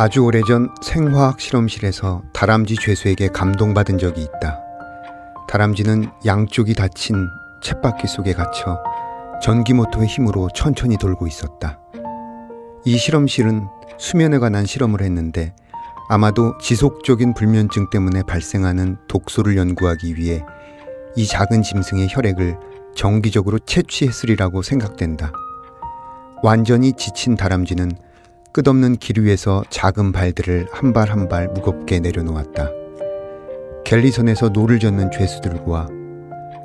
아주 오래전 생화학 실험실에서 다람쥐 죄수에게 감동받은 적이 있다. 다람쥐는 양쪽이 닫힌 쳇바퀴 속에 갇혀 전기모터의 힘으로 천천히 돌고 있었다. 이 실험실은 수면에 관한 실험을 했는데 아마도 지속적인 불면증 때문에 발생하는 독소를 연구하기 위해 이 작은 짐승의 혈액을 정기적으로 채취했으리라고 생각된다. 완전히 지친 다람쥐는 끝없는 길 위에서 작은 발들을 한 발 한 발 무겁게 내려놓았다. 갤리선에서 노를 젓는 죄수들과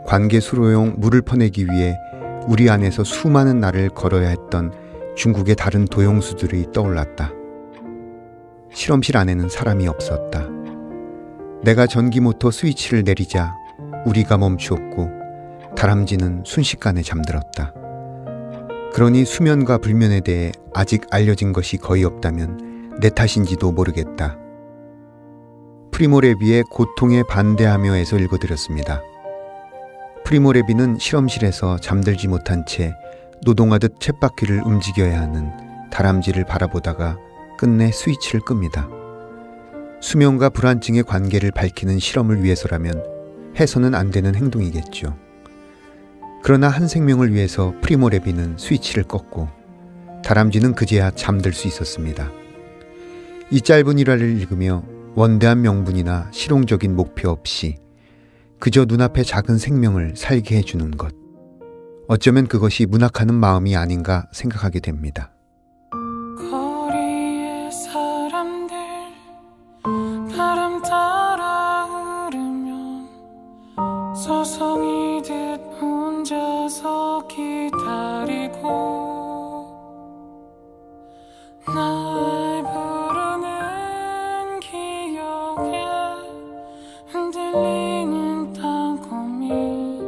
관계 수로용 물을 퍼내기 위해 우리 안에서 수많은 날을 걸어야 했던 중국의 다른 도용수들이 떠올랐다. 실험실 안에는 사람이 없었다. 내가 전기모터 스위치를 내리자 우리가 멈추었고 다람쥐는 순식간에 잠들었다. 그러니 수면과 불면에 대해 아직 알려진 것이 거의 없다면 내 탓인지도 모르겠다. 프리모 레비의 고통에 반대하며에서 읽어드렸습니다. 프리모 레비는 실험실에서 잠들지 못한 채 노동하듯 쳇바퀴를 움직여야 하는 다람쥐를 바라보다가 끝내 스위치를 끕니다. 수면과 불안증의 관계를 밝히는 실험을 위해서라면 해서는 안 되는 행동이겠죠. 그러나 한 생명을 위해서 프리모 레비는 스위치를 껐고 다람쥐는 그제야 잠들 수 있었습니다. 이 짧은 일화를 읽으며 원대한 명분이나 실용적인 목표 없이 그저 눈앞의 작은 생명을 살게 해주는 것. 어쩌면 그것이 문학하는 마음이 아닌가 생각하게 됩니다. 거리의 사람들 바람 따라 흐르면 서성이듯 혼자서 기다리고 날 부르는 기억에 흔들리는 땅콩이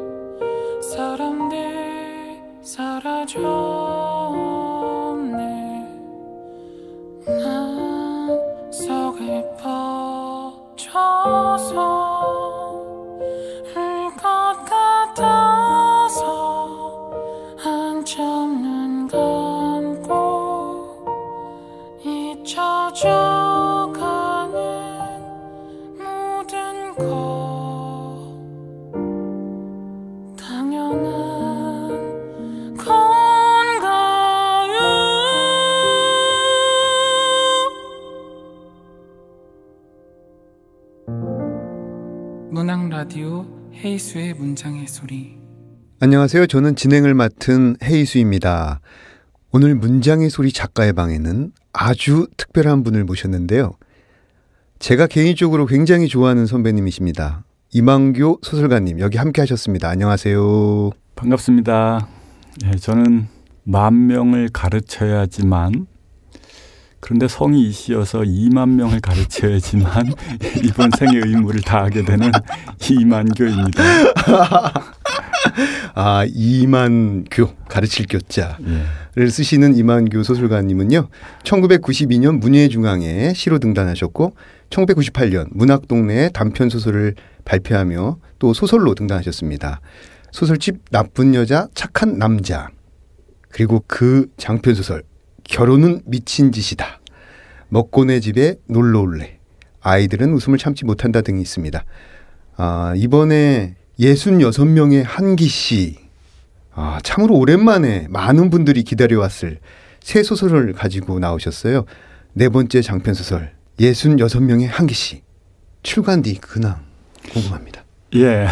사람들 사라졌네. 난 속에 퍼져서 것 같아서 한참 눈 감고 잊혀져가는 모든 것 당연한 건가요? 문학 라디오 헤이수의 문장의 소리. 안녕하세요. 저는 진행을 맡은 헤이수입니다. 오늘 문장의 소리 작가의 방에는 아주 특별한 분을 모셨는데요. 제가 개인적으로 굉장히 좋아하는 선배님이십니다. 이만교 소설가님 여기 함께 하셨습니다. 안녕하세요. 반갑습니다. 네, 저는 10,000명을 가르쳐야지만 그런데 성이 이시여서 20,000명을 가르쳐야지만 이번 생의 의무를 다하게 되는 이만교입니다. 아, 이만교, 가르칠 교자를 쓰시는 이만교 소설가님은요. 1992년 문예중앙에 시로 등단하셨고 1998년 문학동네에 단편소설을 발표하며 또 소설로 등단하셨습니다. 소설집 나쁜 여자 착한 남자, 그리고 그 장편소설 결혼은 미친 짓이다, 먹고 내 집에 놀러 올래, 아이들은 웃음을 참지 못한다 등이 있습니다. 이번에 66명의 한기씨, 참으로 오랜만에 많은 분들이 기다려왔을 새 소설을 가지고 나오셨어요. 네 번째 장편소설 66명의 한기씨, 출간 뒤 근황 궁금합니다. 예,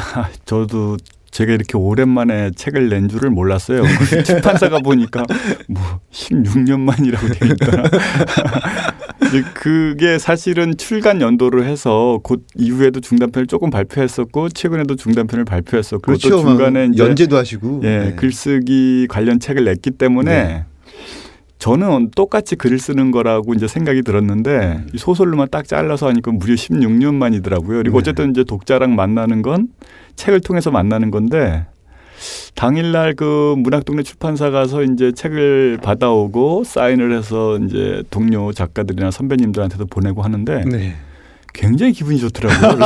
저도 제가 이렇게 오랜만에 책을 낸 줄을 몰랐어요. 출판사가 보니까 뭐 16년 만이라고 되니까. 그게 사실은 출간 연도를 해서 곧 이후에도 중단편을 조금 발표했었고 최근에도 중단편을 발표했었고 그렇죠. 또 중간에 이제 연재도 하시고 예, 글쓰기 관련 책을 냈기 때문에 저는 똑같이 글을 쓰는 거라고 이제 생각이 들었는데 이 소설로만 딱 잘라서 하니까 무려 16년 만이더라고요. 그리고 어쨌든 이제 독자랑 만나는 건 책을 통해서 만나는 건데 당일날 그 문학동네 출판사 가서 이제 책을 받아오고 사인을 해서 이제 동료 작가들이나 선배님들한테도 보내고 하는데 굉장히 기분이 좋더라고요.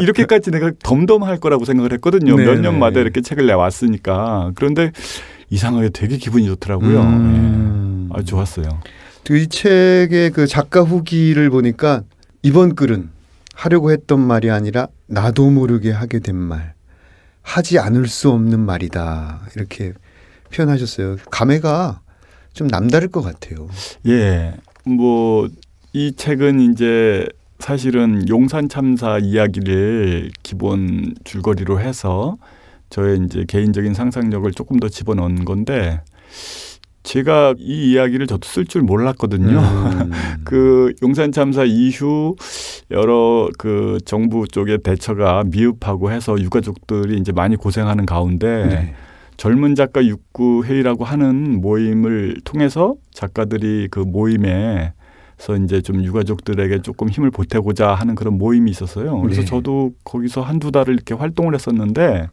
이렇게까지 내가 덤덤할 거라고 생각을 했거든요. 몇 년마다 이렇게 책을 내왔으니까. 그런데 이상하게 되게 기분이 좋더라고요. 아주 좋았어요. 이 책의 그 작가 후기를 보니까 이번 글은 하려고 했던 말이 아니라 나도 모르게 하게 된 말, 하지 않을 수 없는 말이다 이렇게 표현하셨어요. 감회가 좀 남다를 것 같아요. 예, 뭐 이 책은 이제 사실은 용산 참사 이야기를 기본 줄거리로 해서 저의 이제 개인적인 상상력을 조금 더 집어넣은 건데 제가 이 이야기를 저도 쓸 줄 몰랐거든요. 그 용산 참사 이후 여러 그 정부 쪽의 대처가 미흡하고 해서 유가족들이 이제 많이 고생하는 가운데 네. 젊은 작가 육구 회의라고 하는 모임을 통해서 작가들이 그 모임에서 이제 좀 유가족들에게 조금 힘을 보태고자 하는 그런 모임이 있었어요. 그래서 네. 저도 거기서 한두 달을 이렇게 활동을 했었는데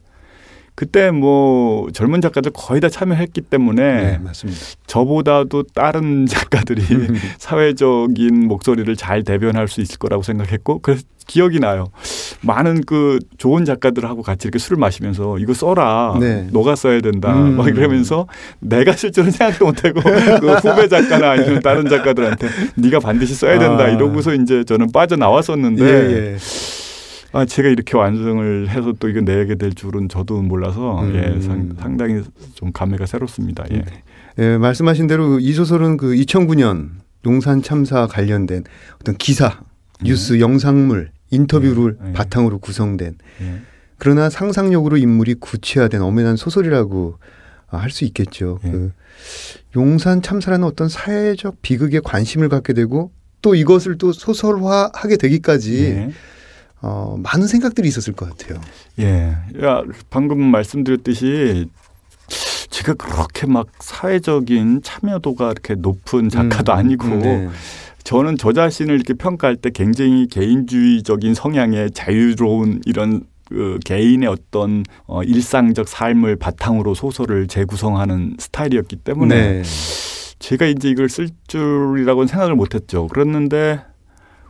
그때 뭐 젊은 작가들 거의 다 참여했기 때문에 네, 맞습니다. 저보다도 다른 작가들이 사회적인 목소리를 잘 대변할 수 있을 거라고 생각했고 그래서 기억이 나요. 많은 그 좋은 작가들하고 같이 이렇게 술을 마시면서 이거 써라. 네. 너가 써야 된다. 막 이러면서 내가 쓸 줄은 생각도 못하고 그 후배 작가나 아니면 다른 작가들한테 네가 반드시 써야 된다. 이러고서 이제 저는 빠져나왔었는데 예. 아, 제가 이렇게 완성을 해서 또 이거 내게 될 줄은 저도 몰라서 예, 상당히 좀 감회가 새롭습니다. 예. 예, 말씀하신 대로 이 소설은 그 2009년 용산 참사 관련된 어떤 기사, 뉴스, 영상물, 인터뷰를 바탕으로 구성된 그러나 상상력으로 인물이 구체화된 엄연한 소설이라고 할 수 있겠죠. 그 용산 참사라는 어떤 사회적 비극에 관심을 갖게 되고 또 이것을 또 소설화하게 되기까지 많은 생각들이 있었을 것 같아요. 예, 야, 방금 말씀드렸듯이 제가 그렇게 막 사회적인 참여도가 이렇게 높은 작가도 아니고 네. 저는 저 자신을 이렇게 평가할 때 굉장히 개인주의적인 성향의 자유로운 이런 그 개인의 어떤 일상적 삶을 바탕으로 소설을 재구성하는 스타일이었기 때문에 네. 제가 이제 이걸 쓸 줄이라고는 생각을 못했죠. 그랬는데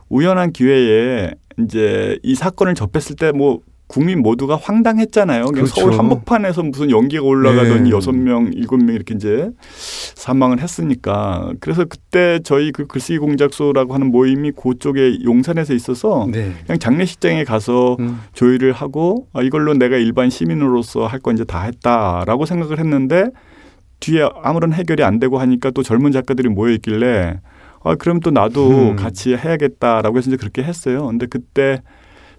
우연한 기회에 이제 이 사건을 접했을 때 뭐 국민 모두가 황당했잖아요. 그렇죠. 서울 한복판에서 무슨 연기가 올라가더니 네. 6명, 7명 이렇게 이제 사망을 했으니까. 그래서 그때 저희 그 글쓰기 공작소라고 하는 모임이 그쪽에 용산에서 있어서 네. 그냥 장례식장에 가서 조율을 하고 이걸로 내가 일반 시민으로서 할 건 이제 다 했다라고 생각을 했는데 뒤에 아무런 해결이 안 되고 하니까 또 젊은 작가들이 모여 있길래 그럼 또 나도 같이 해야겠다라고 해서 이제 그렇게 했어요. 근데 그때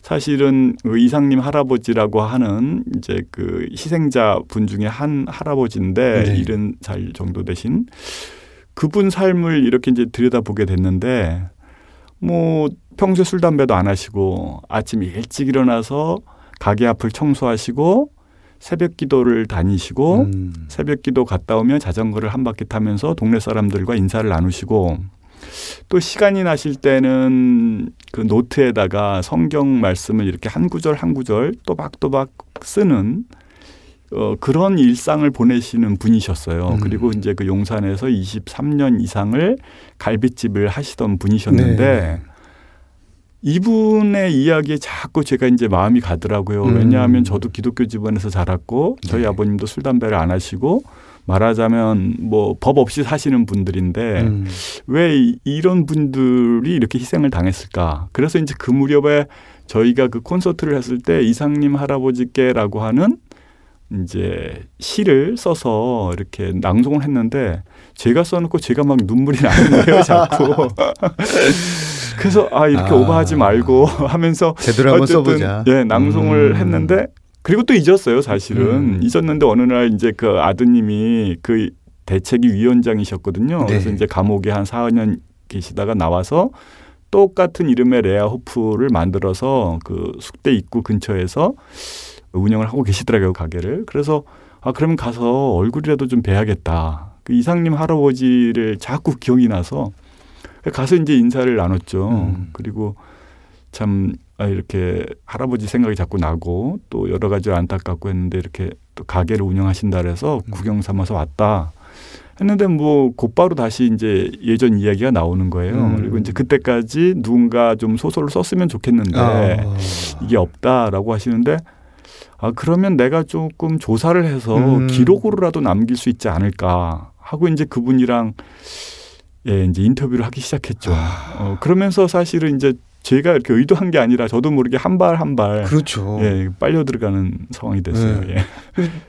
사실은 그 이상님 할아버지라고 하는 이제 그 희생자 분 중에 한 할아버지인데 네. 70살 정도 되신 그분 삶을 이렇게 이제 들여다보게 됐는데 뭐 평소에 술 담배도 안 하시고 아침 일찍 일어나서 가게 앞을 청소하시고 새벽 기도를 다니시고 새벽 기도 갔다 오면 자전거를 한 바퀴 타면서 동네 사람들과 인사를 나누시고 또 시간이 나실 때는 그 노트에다가 성경 말씀을 이렇게 한 구절 한 구절 또박또박 쓰는 그런 일상을 보내시는 분이셨어요. 그리고 이제 그 용산에서 23년 이상을 갈빗집을 하시던 분이셨는데 네. 이분의 이야기에 자꾸 제가 이제 마음이 가더라고요. 왜냐하면 저도 기독교 집안에서 자랐고 저희 아버님도 술 담배를 안 하시고 말하자면 뭐 법 없이 사시는 분들인데 왜 이런 분들이 이렇게 희생을 당했을까? 그래서 이제 그 무렵에 저희가 그 콘서트를 했을 때 이상님 할아버지께라고 하는 이제 시를 써서 이렇게 낭송을 했는데 제가 써놓고 제가 막 눈물이 나는 거예요, 자꾸. 그래서 이렇게 오버하지 말고 하면서 제대로 한번 써보자. 예, 낭송을 했는데 그리고 또 잊었어요, 사실은. 잊었는데 어느 날 이제 그 아드님이 그 대책위 위원장이셨거든요. 네. 그래서 이제 감옥에 한 4년 계시다가 나와서 똑같은 이름의 레아 호프를 만들어서 그 숙대 입구 근처에서 운영을 하고 계시더라고요, 가게를. 그래서 그러면 가서 얼굴이라도 좀 뵈야겠다. 그 이상님 할아버지를 자꾸 기억이 나서 가서 이제 인사를 나눴죠. 그리고 참 이렇게 할아버지 생각이 자꾸 나고 또 여러 가지 안타깝고 했는데 이렇게 또 가게를 운영하신다 그래서 구경 삼아서 왔다 했는데 뭐 곧바로 다시 이제 예전 이야기가 나오는 거예요. 그리고 이제 그때까지 누군가 좀 소설을 썼으면 좋겠는데 이게 없다라고 하시는데 그러면 내가 조금 조사를 해서 기록으로라도 남길 수 있지 않을까 하고 이제 그분이랑 예, 이제 인터뷰를 하기 시작했죠. 그러면서 사실은 이제 제가 이렇게 의도한 게 아니라 저도 모르게 한 발 한 발 그렇죠. 예, 빨려 들어가는 상황이 됐어요. 예.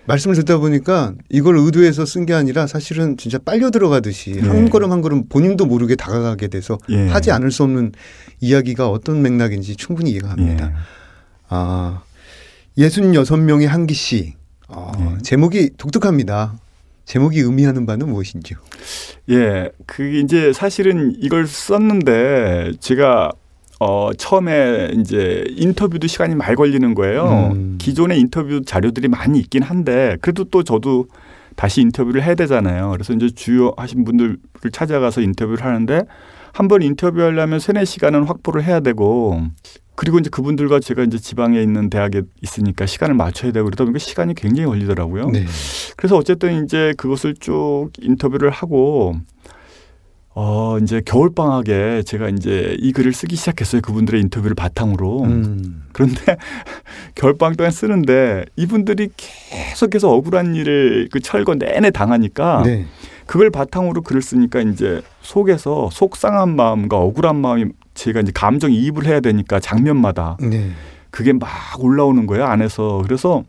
말씀을 듣다 보니까 이걸 의도해서 쓴 게 아니라 사실은 진짜 빨려 들어가듯이 한 걸음 한 걸음 본인도 모르게 다가가게 돼서 하지 않을 수 없는 이야기가 어떤 맥락인지 충분히 이해가 갑니다. 66명의 한기 씨. 제목이 독특합니다. 제목이 의미하는 바는 무엇인지요? 예, 그게 이제 사실은 이걸 썼는데 제가 처음에 이제 인터뷰도 시간이 많이 걸리는 거예요. 기존의 인터뷰 자료들이 많이 있긴 한데 그래도 또 저도 다시 인터뷰를 해야 되잖아요. 그래서 이제 주요하신 분들을 찾아가서 인터뷰를 하는데 한 번 인터뷰하려면 3-4시간은 확보를 해야 되고 그리고 이제 그분들과 제가 이제 지방에 있는 대학에 있으니까 시간을 맞춰야 되고 그러다 보니까 시간이 굉장히 걸리더라고요. 네. 그래서 어쨌든 이제 그것을 쭉 인터뷰를 하고 이제 겨울방학에 제가 이제 이 글을 쓰기 시작했어요. 그분들의 인터뷰를 바탕으로. 그런데 겨울방학 동안 쓰는데 이분들이 계속해서 억울한 일을 그 철거 내내 당하니까 네. 그걸 바탕으로 글을 쓰니까 이제 속에서 속상한 마음과 억울한 마음이 제가 이제 감정이입을 해야 되니까 장면마다 네. 그게 막 올라오는 거예요. 안에서. 그래서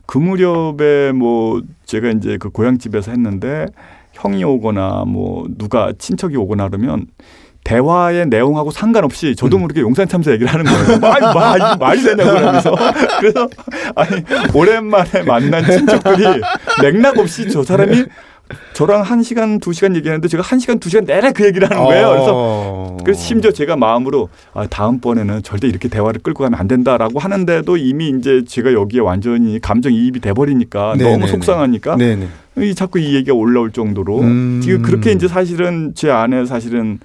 그 무렵에 뭐 제가 이제 그 고향집에서 했는데 형이 오거나 뭐 누가 친척이 오거나 그러면 대화의 내용하고 상관없이 저도 모르게 용산 참사 얘기를 하는 거예요. 말이 되냐고 그러면서. 그래서 아니 오랜만에 만난 친척들이 맥락 없이 저 사람이 저랑 1시간, 2시간 얘기하는데 제가 1시간, 2시간 내내 그 얘기를 하는 거예요. 그래서 심지어 제가 마음으로 다음번에는 절대 이렇게 대화를 끌고 가면 안 된다라고 하는데도 이미 이제 제가 여기에 완전히 감정이입이 돼버리니까 너무 속상하니까 자꾸 이 얘기가 올라올 정도로 지금 그렇게 이제 사실은 제 안에 사실은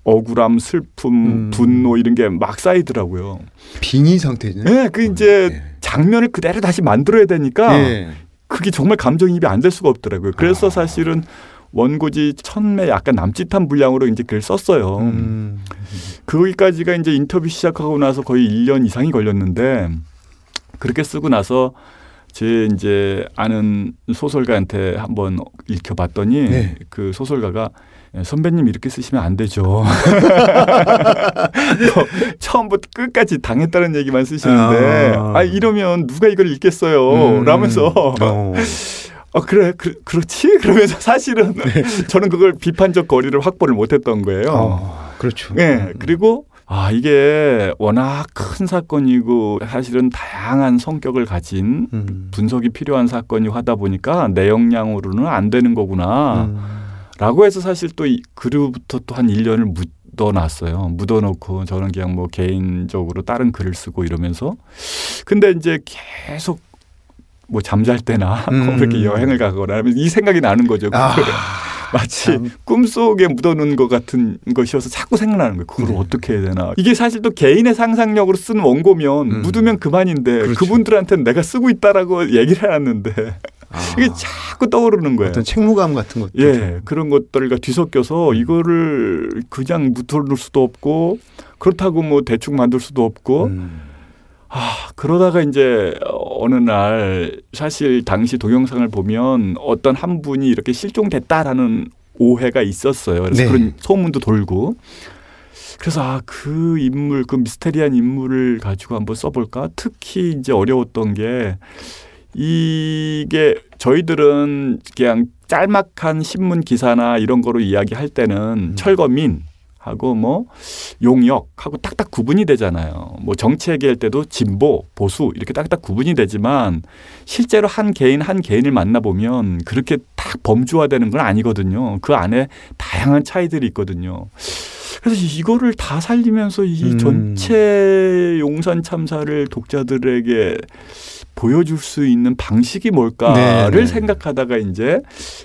억울함, 슬픔, 분노 이런 게 막 쌓이더라고요. 빙의 상태죠. 네, 그 이제 장면을 그대로 다시 만들어야 되니까 그게 정말 감정이입이 안 될 수가 없더라고요. 그래서 사실은 원고지 1000매 약간 남짓한 분량으로 이제 글을 썼어요. 거기까지가 이제 인터뷰 시작하고 나서 거의 1년 이상이 걸렸는데 그렇게 쓰고 나서 제 이제 아는 소설가한테 한번 읽혀봤더니 그 소설가가 선배님 이렇게 쓰시면 안 되죠. 처음부터 끝까지 당했다는 얘기만 쓰시는데 이러면 누가 이걸 읽겠어요. 라면서 그래 그렇지? 그러면서 사실은 저는 그걸 비판적 거리를 확보를 못했던 거예요. 그렇죠. 네, 그리고 이게 워낙 큰 사건이고 사실은 다양한 성격을 가진 분석이 필요한 사건이고 하다 보니까 내 역량으로는 안 되는 거구나. 라고 해서 사실 또 그로부터 또 한 1년을 묻어놨어요. 묻어놓고 저는 그냥 뭐 개인적으로 다른 글을 쓰고 이러면서. 근데 이제 계속 뭐 잠잘 때나 이렇게 여행을 가거나 하면 이 생각이 나는 거죠. 마치 꿈속에 묻어놓은 것 같은 것이어서 자꾸 생각나는 거예요. 그걸 어떻게 해야 되나. 이게 사실 또 개인의 상상력으로 쓴 원고면 묻으면 그만인데 그렇죠. 그분들한테는 내가 쓰고 있다라고 얘기를 해놨는데 이게 자꾸 떠오르는 거예요. 어떤 책무감 같은 것들. 예, 그런 것들과 뒤섞여서 이거를 그냥 묻어놓을 수도 없고 그렇다고 뭐 대충 만들 수도 없고 그러다가 이제 어느 날 사실 당시 동영상을 보면 어떤 한 분이 이렇게 실종됐다라는 오해가 있었어요. 그래서 그런 소문도 돌고. 그래서 그 인물, 그 미스테리한 인물을 가지고 한번 써볼까? 특히 이제 어려웠던 게 이게 저희들은 그냥 짤막한 신문 기사나 이런 거로 이야기할 때는 철거민 하고 뭐 용역하고 딱딱 구분이 되잖아요. 뭐 정치 얘기할 때도 진보, 보수 이렇게 딱딱 구분이 되지만 실제로 한 개인을 만나보면 그렇게 딱 범주화되는 건 아니거든요. 그 안에 다양한 차이들이 있거든요. 그래서 이거를 다 살리면서 이 전체 용산 참사를 독자들에게 보여줄 수 있는 방식이 뭘까를 생각하다가 이제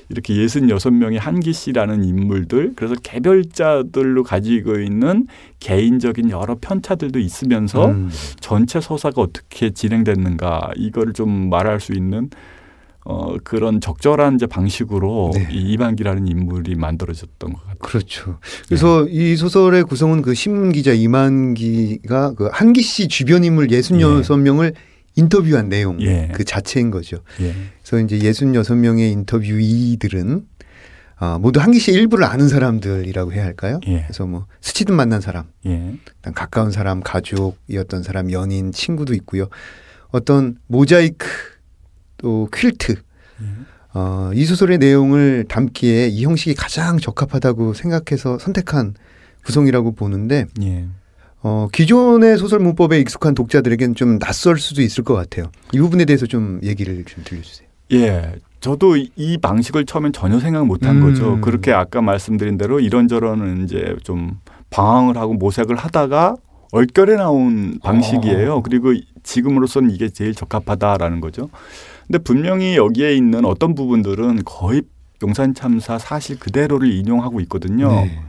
이렇게 66명의 한기 씨라는 인물들 그래서 개별자들로 가지고 있는 개인적인 여러 편차들도 있으면서 전체 서사가 어떻게 진행됐는가 이거를 좀 말할 수 있는 그런 적절한 이제 방식으로 이 이만기라는 인물이 만들어졌던 것 같아요. 그렇죠. 그래서 이 소설의 구성은 그 신문 기자 이만기가 그 한기 씨 주변 인물 66명을 인터뷰한 내용 그 자체인 거죠. 그래서 이제 66명의 인터뷰이들은 모두 한기 씨의 일부를 아는 사람들이라고 해야 할까요? 예. 그래서 뭐 스치듯 만난 사람, 예. 일단 가까운 사람, 가족이었던 사람, 연인, 친구도 있고요. 어떤 모자이크 또 퀼트 이 소설의 내용을 담기에 이 형식이 가장 적합하다고 생각해서 선택한 구성이라고 보는데 예. 기존의 소설 문법에 익숙한 독자들에게는 좀 낯설 수도 있을 것 같아요. 이 부분에 대해서 좀 얘기를 좀 들려주세요. 예. 저도 이 방식을 처음엔 전혀 생각 못한 거죠. 그렇게 아까 말씀드린 대로 이런저런 이제 좀 방황을 하고 모색을 하다가 얼결에 나온 방식이에요. 그리고 지금으로서는 이게 제일 적합하다라는 거죠. 근데 분명히 여기에 있는 어떤 부분들은 거의 용산 참사 사실 그대로를 인용하고 있거든요. 네.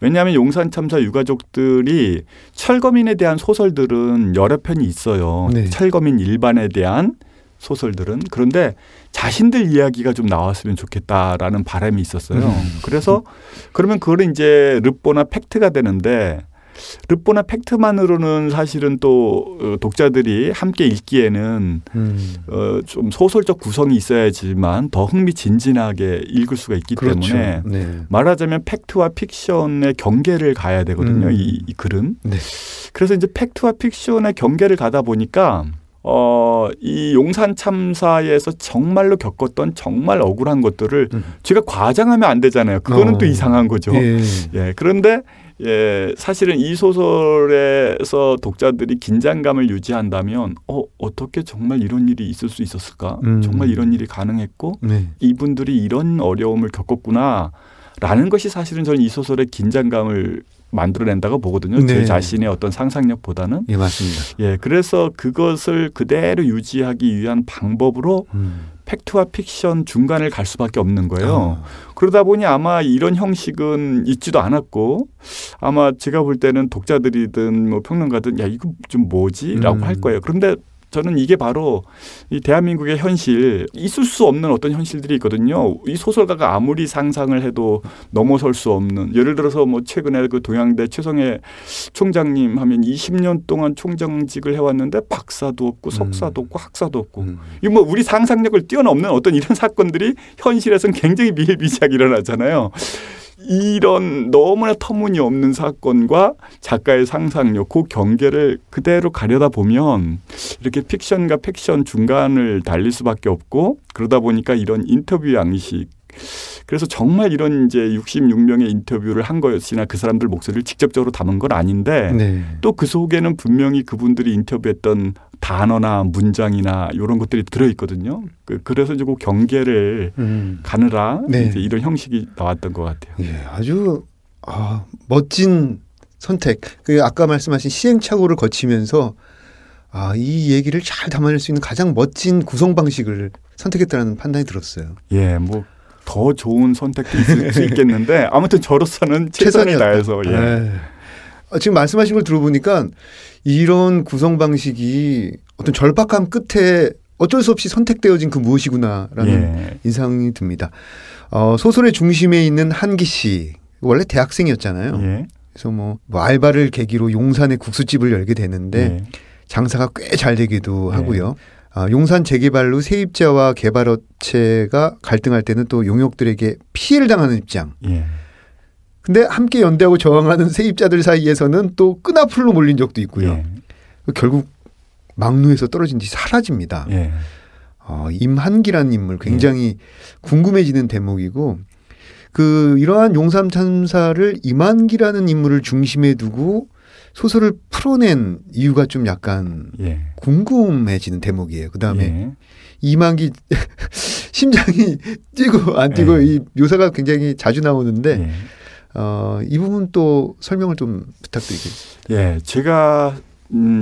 왜냐하면 용산 참사 유가족들이 철거민에 대한 소설들은 여러 편이 있어요. 네. 철거민 일반에 대한 소설들은. 그런데 자신들 이야기가 좀 나왔으면 좋겠다라는 바람이 있었어요. 그래서 그러면 그거는 이제 르뽀나 팩트가 되는데 르뽀나 팩트만으로는 사실은 또 독자들이 함께 읽기에는 좀 소설적 구성이 있어야지만 더 흥미진진하게 읽을 수가 있기 그렇죠. 때문에 네. 말하자면 팩트와 픽션의 경계를 가야 되거든요. 이 글은. 네. 그래서 이제 팩트와 픽션의 경계를 가다 보니까 이 용산 참사에서 정말로 겪었던 정말 억울한 것들을 제가 과장하면 안 되잖아요. 그거는 또 이상한 거죠. 예. 예, 그런데 사실은 이 소설에서 독자들이 긴장감을 유지한다면 어떻게 정말 이런 일이 있을 수 있었을까? 정말 이런 일이 가능했고 네. 이분들이 이런 어려움을 겪었구나라는 것이 사실은 저는 이 소설의 긴장감을 만들어낸다고 보거든요. 네. 제 자신의 어떤 상상력보다는. 예, 맞습니다. 예, 그래서 그것을 그대로 유지하기 위한 방법으로 팩트와 픽션 중간을 갈 수밖에 없는 거예요. 그러다 보니 아마 이런 형식은 있지도 않았고 아마 제가 볼 때는 독자들이든 뭐 평론가든 야 이거 좀 뭐지라고 할 거예요. 그런데 저는 이게 바로 이 대한민국의 현실, 있을 수 없는 어떤 현실들이 있거든요. 이 소설가가 아무리 상상을 해도 넘어설 수 없는, 예를 들어서 뭐 최근에 그 동양대 최성해 총장님 하면 20년 동안 총장직을 해왔는데 박사도 없고 석사도 없고 학사도 없고 이거 뭐 우리 상상력을 뛰어넘는 어떤 이런 사건들이 현실에서는 굉장히 비일비재하게 일어나잖아요. 이런 너무나 터무니없는 사건과 작가의 상상력, 그 경계를 그대로 가려다 보면 이렇게 픽션과 팩션 중간을 달릴 수밖에 없고, 그러다 보니까 이런 인터뷰 양식, 그래서 정말 이런 이제 66명의 인터뷰를 한 것이나 그 사람들 목소리를 직접적으로 담은 건 아닌데 네. 또 그 속에는 분명히 그분들이 인터뷰했던 단어나 문장이나 이런 것들이 들어있거든요. 그래서 이제 그 경계를 가느라 네. 이제 이런 형식이 나왔던 것 같아요. 예, 아주 멋진 선택. 아까 말씀하신 시행착오를 거치면서 이 얘기를 잘 담아낼 수 있는 가장 멋진 구성 방식을 선택했다는 판단이 들었어요. 예, 뭐 더 좋은 선택도 있을 수 있겠는데 아무튼 저로서는 최선을 다해서. 예. 지금 말씀하신 걸 들어보니까 이런 구성 방식이 어떤 절박함 끝에 어쩔 수 없이 선택되어진 그 무엇이구나라는 인상이 듭니다. 소설의 중심에 있는 한기 씨, 원래 대학생이었잖아요. 예. 그래서 뭐 알바를 계기로 용산에 국수집을 열게 되는데 장사가 꽤 잘 되기도 하고요. 용산 재개발로 세입자와 개발업체가 갈등할 때는 또 용역들에게 피해를 당하는 입장. 근데 함께 연대하고 저항하는 세입자들 사이에서는 또 끈앞풀로 몰린 적도 있고요. 결국 막루에서 떨어진 뒤 사라집니다. 임한기라는 인물 굉장히 궁금해지는 대목이고, 이러한 용산 참사를 임한기라는 인물을 중심에 두고 소설을 풀어낸 이유가 좀 약간 궁금해지는 대목이에요. 그다음에 임한기 심장이 뛰고 안 뛰고 이 묘사가 굉장히 자주 나오는데 이 부분 또 설명을 좀 부탁드리겠습니다. 예, 제가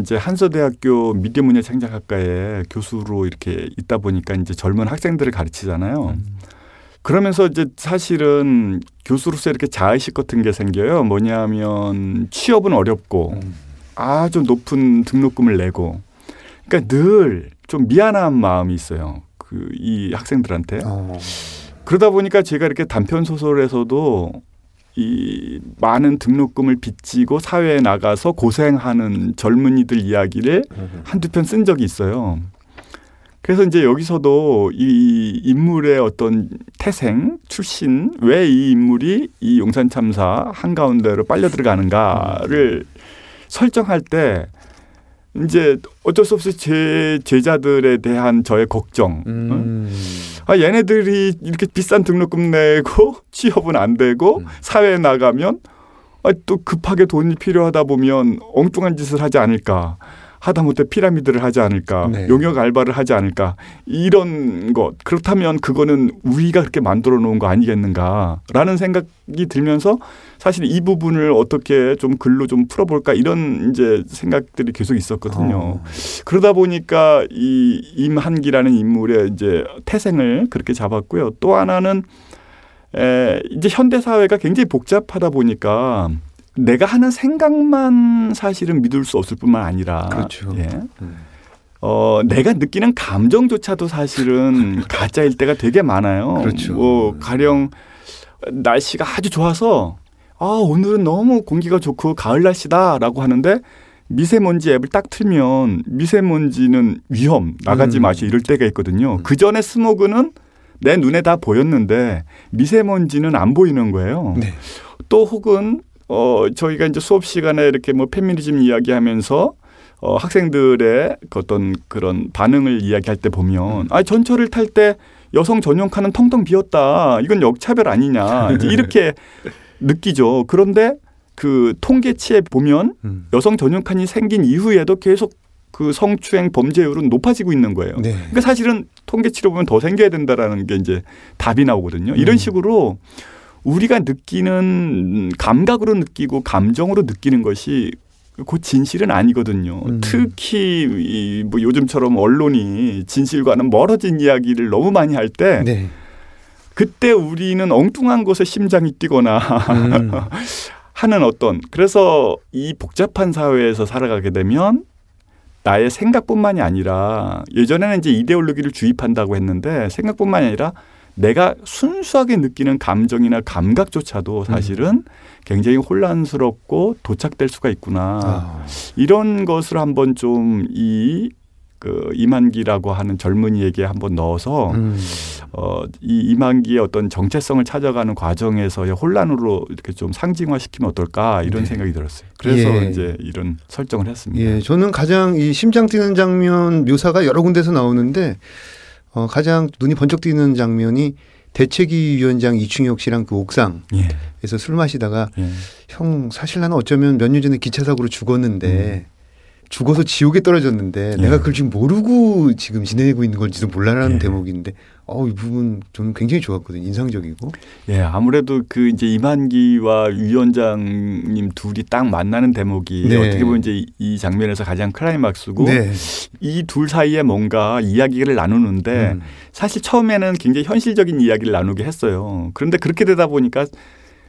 이제 한서대학교 미디어문예 창작학과에 교수로 이렇게 있다 보니까 이제 젊은 학생들을 가르치잖아요. 그러면서 이제 사실은 교수로서 이렇게 자의식 같은 게 생겨요. 뭐냐면 취업은 어렵고 아주 높은 등록금을 내고, 그러니까 늘 좀 미안한 마음이 있어요. 이 학생들한테. 그러다 보니까 제가 이렇게 단편 소설에서도 이 많은 등록금을 빚지고 사회에 나가서 고생하는 젊은이들 이야기를 한두 편 쓴 적이 있어요. 그래서 이제 여기서도 이 인물의 어떤 태생, 출신, 왜 이 인물이 이 용산 참사 한가운데로 빨려 들어가는가를 설정할 때 이제 어쩔 수 없이 제 제자들에 대한 저의 걱정. 얘네들이 이렇게 비싼 등록금 내고 취업은 안 되고 사회에 나가면 또 급하게 돈이 필요하다 보면 엉뚱한 짓을 하지 않을까. 하다못해 피라미드를 하지 않을까. 네. 용역 알바를 하지 않을까. 이런 것. 그렇다면 그거는 우리가 그렇게 만들어 놓은 거 아니겠는가라는 생각이 들면서 사실 이 부분을 어떻게 좀 글로 좀 풀어볼까 이런 이제 생각들이 계속 있었거든요. 그러다 보니까 이 임한기라는 인물의 이제 태생을 그렇게 잡았고요. 또 하나는 이제 현대 사회가 굉장히 복잡하다 보니까 내가 하는 생각만 사실은 믿을 수 없을 뿐만 아니라 그렇죠. 예. 내가 느끼는 감정조차도 사실은 가짜일 때가 되게 많아요. 그렇죠. 뭐 가령 날씨가 아주 좋아서 오늘은 너무 공기가 좋고 가을 날씨다라고 하는데 미세먼지 앱을 딱 틀면 미세먼지는 위험, 나가지 마시 이럴 때가 있거든요. 그 전에 스모그는 내 눈에 다 보였는데 미세먼지는 안 보이는 거예요. 네. 또 혹은 저희가 이제 수업 시간에 이렇게 뭐 페미니즘 이야기하면서 학생들의 어떤 그런 반응을 이야기할 때 보면 전철을 탈 때 여성 전용칸은 텅텅 비었다. 이건 역차별 아니냐. 이제 이렇게 느끼죠. 그런데 그 통계치에 보면 여성 전용칸이 생긴 이후에도 계속 그 성추행 범죄율은 높아지고 있는 거예요. 네. 그러니까 사실은 통계치로 보면 더 생겨야 된다라는 게 이제 답이 나오거든요. 이런 식으로 우리가 느끼는 감각으로 느끼고 감정으로 느끼는 것이 곧 진실은 아니거든요. 특히 뭐 요즘처럼 언론이 진실과는 멀어진 이야기를 너무 많이 할 때 네. 그때 우리는 엉뚱한 것에 심장이 뛰거나 하는 어떤 그래서 이 복잡한 사회에서 살아가게 되면 나의 생각뿐만이 아니라 예전에는 이제 이데올로기를 주입한다고 했는데 생각뿐만이 아니라 내가 순수하게 느끼는 감정이나 감각조차도 사실은 굉장히 혼란스럽고 도착될 수가 있구나. 이런 것을 한번 좀 그 임한기라고 하는 젊은이에게 한번 넣어서 이 임한기의 어떤 정체성을 찾아가는 과정에서의 혼란으로 이렇게 좀 상징화시키면 어떨까 이런 생각이 들었어요. 그래서 이제 이런 설정을 했습니다. 예, 저는 가장 이 심장 뛰는 장면 묘사가 여러 군데서 나오는데 가장 눈이 번쩍 뛰는 장면이 대책위 위원장 이충혁 씨랑 그 옥상에서 술 마시다가 형 사실 나는 어쩌면 몇 년 전에 기차 사고로 죽었는데 죽어서 지옥에 떨어졌는데 내가 그걸 지금 모르고 지금 지내고 있는 건지도 몰라라는 대목인데 이 부분 저는 굉장히 좋았거든요. 인상적이고. 예, 아무래도 그 이제 임한기와 위원장님 둘이 딱 만나는 대목이 어떻게 보면 이제 이 장면에서 가장 클라이막스고 이 둘 사이에 뭔가 이야기를 나누는데 사실 처음에는 굉장히 현실적인 이야기를 나누게 했어요. 그런데 그렇게 되다 보니까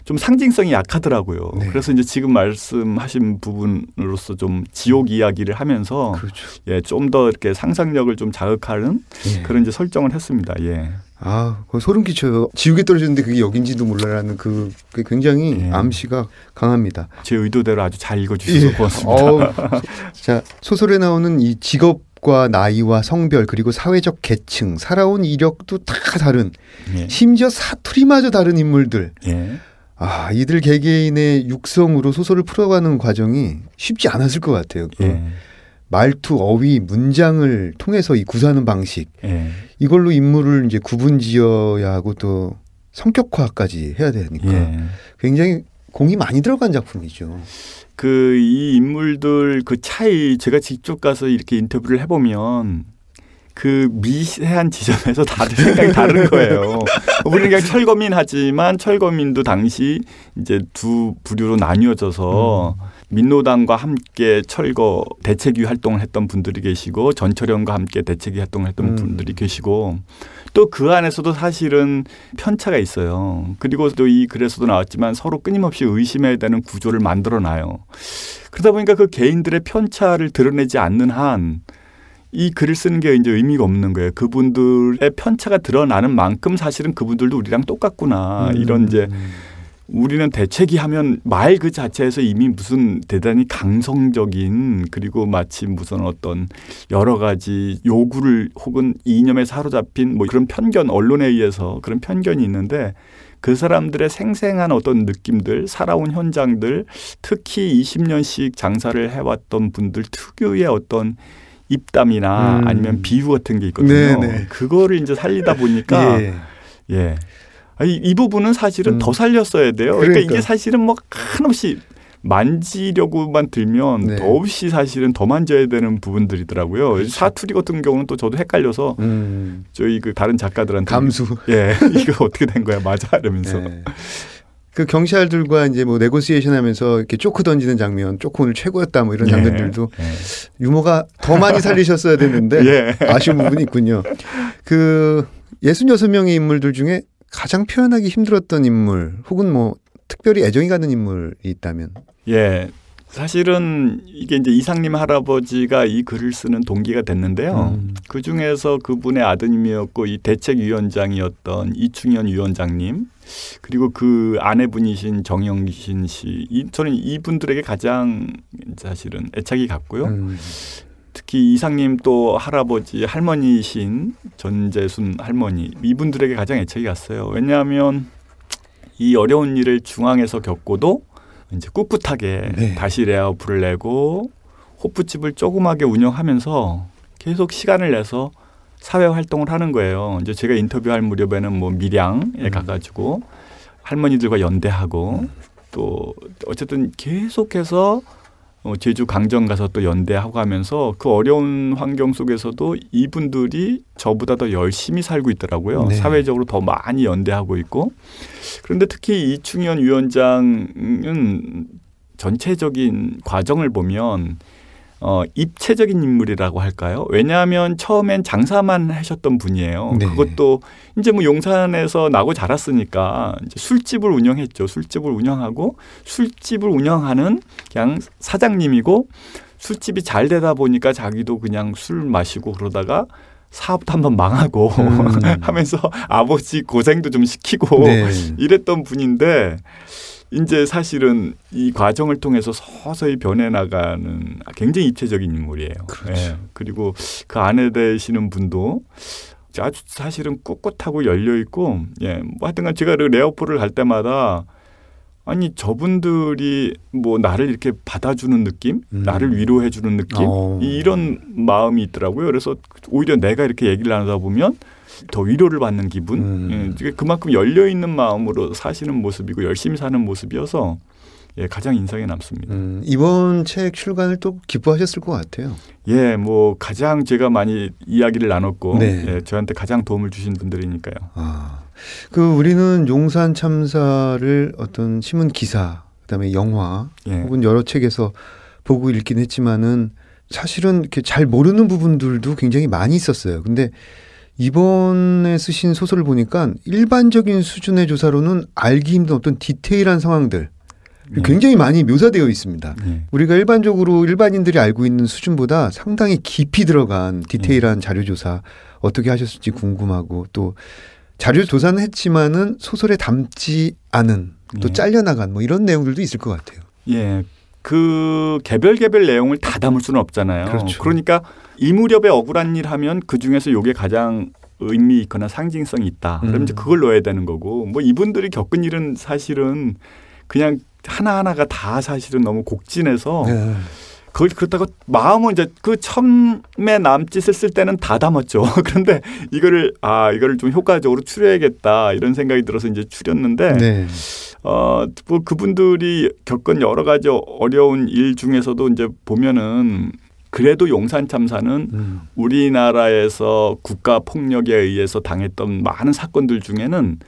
좀 상징성이 약하더라고요. 그래서 이제 지금 말씀하신 부분으로서 좀 지옥 이야기를 하면서 좀 더 이렇게 상상력을 좀 자극하는 그런 이제 설정을 했습니다. 예. 그거 소름 끼쳐요. 지옥에 떨어졌는데 그게 여긴지도 몰라라는 그게 굉장히 암시가 강합니다. 제 의도대로 아주 잘 읽어주셔서 고맙습니다. 자, 소설에 나오는 이 직업과 나이와 성별 그리고 사회적 계층, 살아온 이력도 다 다른 심지어 사투리마저 다른 인물들. 이들 개개인의 육성으로 소설을 풀어가는 과정이 쉽지 않았을 것 같아요. 말투, 어휘, 문장을 통해서 이 구사하는 방식 이걸로 인물을 이제 구분지어야 하고 또 성격화까지 해야 되니까 굉장히 공이 많이 들어간 작품이죠. 이 인물들 그 차이 제가 직접 가서 이렇게 인터뷰를 해보면 그 미세한 지점에서 다들 생각이 다른 거예요. 우리는 그냥 철거민 하지만 철거민도 당시 이제 두 부류로 나뉘어져서 민노당과 함께 철거 대책위 활동을 했던 분들이 계시고 전철연과 함께 대책위 활동을 했던 분들이 계시고 또 그 안에서도 사실은 편차가 있어요. 그리고 또 이 글에서도 나왔지만 서로 끊임없이 의심해야 되는 구조를 만들어놔요. 그러다 보니까 그 개인들의 편차를 드러내지 않는 한 이 글을 쓰는 게 이제 의미가 없는 거예요. 그분들의 편차가 드러나는 만큼 사실은 그분들도 우리랑 똑같구나. 이런 이제 우리는 대책이 하면 말 그 자체에서 이미 무슨 대단히 강성적인 그리고 마치 무슨 어떤 여러 가지 요구를 혹은 이념에 사로잡힌 뭐 그런 편견 언론에 의해서 그런 편견이 있는데 그 사람들의 생생한 어떤 느낌들 살아온 현장들 특히 20년씩 장사를 해왔던 분들 특유의 어떤 입담이나 아니면 비유 같은 게 있거든요. 네네. 그거를 이제 살리다 보니까 예. 이 부분은 사실은 더 살렸어야 돼요. 그러니까 이게 사실은 뭐 한없이 만지려고만 들면 네. 더없이 사실은 더 만져야 되는 부분들이더라고요. 그렇죠. 사투리 같은 경우는 또 저도 헷갈려서 저희 그 다른 작가들한테 감수. 예, 이거 어떻게 된 거야? 맞아 이러면서. 네. 그 경찰들과 이제 뭐 네고시에이션 하면서 이렇게 쪼크 던지는 장면, 쪼크 오늘 최고였다 뭐 이런 장면들도 유머가 더 많이 살리셨어야 됐는데 아쉬운 부분이 있군요. 그 66명의 인물들 중에 가장 표현하기 힘들었던 인물 혹은 뭐 특별히 애정이 가는 인물이 있다면? 예. 사실은 이게 이제 이상님 할아버지가 이 글을 쓰는 동기가 됐는데요. 그 중에서 그분의 아드님이었고 이 대책위원장이었던 이충현 위원장님 그리고 그 아내분이신 정영신 씨. 저는 이분들에게 가장 사실은 애착이 갔고요. 특히 이상님 또 할아버지 할머니신 전재순 할머니 이분들에게 가장 애착이 갔어요. 왜냐하면 이 어려운 일을 중앙에서 겪고도 이제 꿋꿋하게 다시 레아웃을 내고 호프집을 조그맣게 운영하면서 계속 시간을 내서 사회 활동을 하는 거예요. 이제 제가 인터뷰할 무렵에는 뭐 밀양에 가가지고 할머니들과 연대하고 또 어쨌든 계속해서 제주 강정 가서 또 연대하고 하면서 그 어려운 환경 속에서도 이분들이 저보다 더 열심히 살고 있더라고요. 네. 사회적으로 더 많이 연대하고 있고. 그런데 특히 이충현 위원장은 전체적인 과정을 보면 입체적인 인물이라고 할까요? 왜냐하면 처음엔 장사만 하셨던 분이에요. 네. 그것도 이제 뭐 용산에서 나고 자랐으니까 이제 술집을 운영했죠. 술집을 운영하고 술집을 운영하는 그냥 사장님이고 술집이 잘 되다 보니까 자기도 그냥 술 마시고 그러다가 사업도 한번 망하고 하면서 아버지 고생도 좀 시키고 이랬던 분인데 이제 사실은 이 과정을 통해서 서서히 변해나가는 굉장히 입체적인 인물이에요. 그렇죠. 예. 그리고 그 아내 되시는 분도 아주 사실은 꿋꿋하고 열려있고 예. 뭐 하여튼간 제가 레오포를 갈 때마다 아니 저분들이 뭐 나를 이렇게 받아주는 느낌, 나를 위로해주는 느낌 이런 마음이 있더라고요. 그래서 오히려 내가 이렇게 얘기를 나누다 보면 더 위로를 받는 기분, 예, 그만큼 열려 있는 마음으로 사시는 모습이고 열심히 사는 모습이어서 예, 가장 인상에 남습니다. 이번 책 출간을 또 기뻐하셨을 것 같아요. 예, 뭐 가장 제가 많이 이야기를 나눴고 예, 저한테 가장 도움을 주신 분들이니까요. 그 우리는 용산 참사를 어떤 신문 기사, 그다음에 영화 혹은 여러 책에서 보고 읽긴 했지만은 사실은 이렇게 잘 모르는 부분들도 굉장히 많이 있었어요. 근데 이번에 쓰신 소설을 보니까 일반적인 수준의 조사로는 알기 힘든 어떤 디테일한 상황들 굉장히 많이 묘사되어 있습니다. 우리가 일반적으로 일반인들이 알고 있는 수준보다 상당히 깊이 들어간 디테일한 자료조사 어떻게 하셨을지 궁금하고 또 자료조사는 했지만은 소설에 담지 않은 또 잘려나간 뭐 이런 내용들도 있을 것 같아요. 예. 그 개별 내용을 다 담을 수는 없잖아요. 그렇죠. 그러니까 이 무렵에 억울한 일 하면 그중에서 이게 가장 의미 있거나 상징성이 있다. 그럼 이제 그걸 넣어야 되는 거고 뭐 이분들이 겪은 일은 사실은 그냥 하나하나가 다 사실은 너무 곡진해서 그걸 그렇다고 마음은 이제 그 처음에 남짓을 쓸 때는 다 담았죠. 그런데 이거를 좀 효과적으로 추려야겠다 이런 생각이 들어서 이제 추렸는데 뭐 그분들이 겪은 여러 가지 어려운 일 중에서도 이제 보면은 그래도 용산 참사는 우리나라에서 국가 폭력에 의해서 당했던 많은 사건들 중에는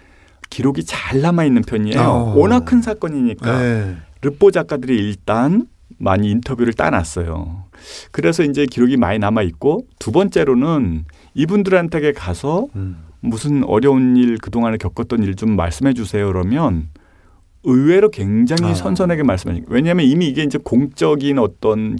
기록이 잘 남아 있는 편이에요. 워낙 큰 사건이니까 르포 작가들이 일단 많이 인터뷰를 따놨어요. 그래서 이제 기록이 많이 남아 있고 두 번째로는 이분들한테 가서 무슨 어려운 일 그동안에 겪었던 일 좀 말씀해 주세요. 그러면 의외로 굉장히 선선하게 말씀하시고 왜냐하면 이미 이게 이제 공적인 어떤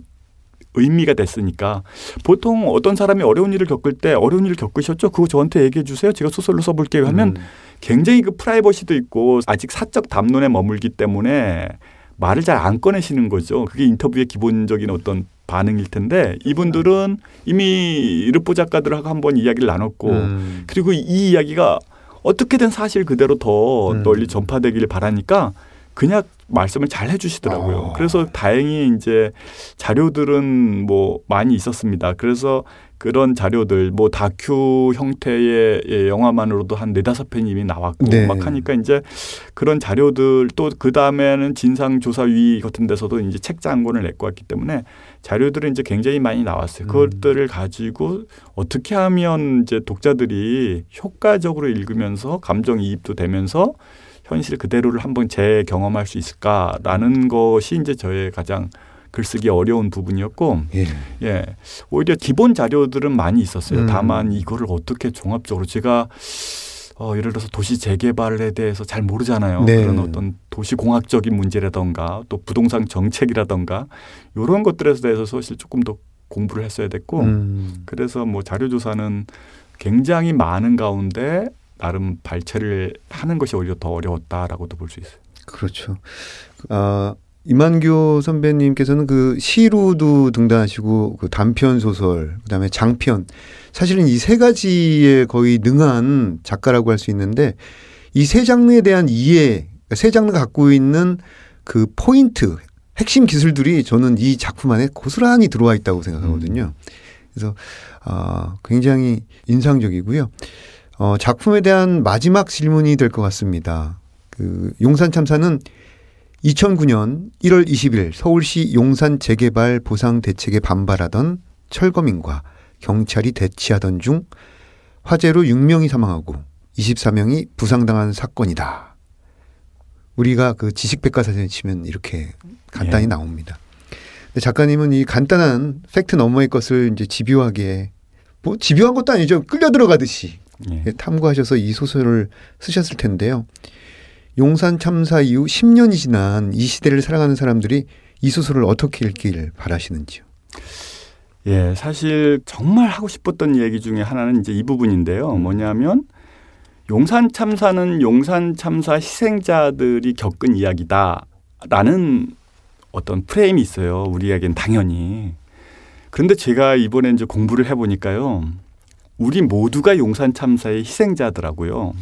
의미가 됐으니까 보통 어떤 사람이 어려운 일을 겪을 때 어려운 일을 겪으셨죠? 그거 저한테 얘기해 주세요. 제가 소설로 써볼게요 하면 굉장히 그 프라이버시도 있고 아직 사적 담론에 머물기 때문에 말을 잘 안 꺼내시는 거죠. 그게 인터뷰의 기본적인 어떤 반응일 텐데 이분들은 이미 르포 작가들하고 한번 이야기를 나눴고 그리고 이 이야기가 어떻게든 사실 그대로 더 널리 전파되기를 바라니까 그냥 말씀을 잘 해주시더라고요. 그래서 다행히 이제 자료들은 뭐 많이 있었습니다. 그래서 그런 자료들 뭐 다큐 형태의 영화만으로도 한 4-5편이 이미 나왔고 네. 막 하니까 이제 그런 자료들 또 그다음에는 진상조사위 같은 데서도 이제 책자한권을 냈고 왔기 때문에 자료들은 이제 굉장히 많이 나왔어요. 그것들을 가지고 어떻게 하면 이제 독자들이 효과적으로 읽으면서 감정이입도 되면서 현실 그대로를 한번 재경험할 수 있을까라는 것이 이제 저의 가장 글쓰기 어려운 부분이었고 예. 오히려 기본 자료들은 많이 있었어요. 다만 이거를 어떻게 종합적으로 제가 예를 들어서 도시 재개발에 대해서 잘 모르잖아요. 네. 그런 어떤 도시공학적인 문제라던가 또 부동산 정책이라던가 이런 것들에 대해서 사실 조금 더 공부를 했어야 됐고 그래서 뭐 자료조사는 굉장히 많은 가운데 나름 발췌를 하는 것이 오히려 더 어려웠다라고도 볼 수 있어요. 그렇죠. 이만교 선배님께서는 그 시로도 등단하시고 그 단편 소설, 그다음에 장편, 사실은 이 세 가지에 거의 능한 작가라고 할 수 있는데 이 세 장르에 대한 이해, 세 장르가 갖고 있는 그 포인트, 핵심 기술들이 저는 이 작품 안에 고스란히 들어와 있다고 생각하거든요. 그래서 굉장히 인상적이고요. 작품에 대한 마지막 질문이 될 것 같습니다. 그 용산 참사는 2009년 1월 20일 서울시 용산 재개발 보상 대책에 반발하던 철거민과 경찰이 대치하던 중 화재로 6명이 사망하고 24명이 부상당한 사건이다. 우리가 그 지식백과사전에 치면 이렇게 간단히 나옵니다. 근데 작가님은 이 간단한 팩트 너머의 것을 이제 집요하게, 뭐 집요한 것도 아니죠. 끌려 들어가듯이 탐구하셔서 이 소설을 쓰셨을 텐데요. 용산 참사 이후 10년이 지난 이 시대를 살아가는 사람들이 이 소설을 어떻게 읽길 바라시는지요? 예, 사실 정말 하고 싶었던 얘기 중에 하나는 이제 이 부분인데요. 뭐냐면 용산 참사는 용산 참사 희생자들이 겪은 이야기다라는 어떤 프레임이 있어요. 우리에겐 당연히. 그런데 제가 이번에 이제 공부를 해보니까요. 우리 모두가 용산 참사의 희생자더라고요.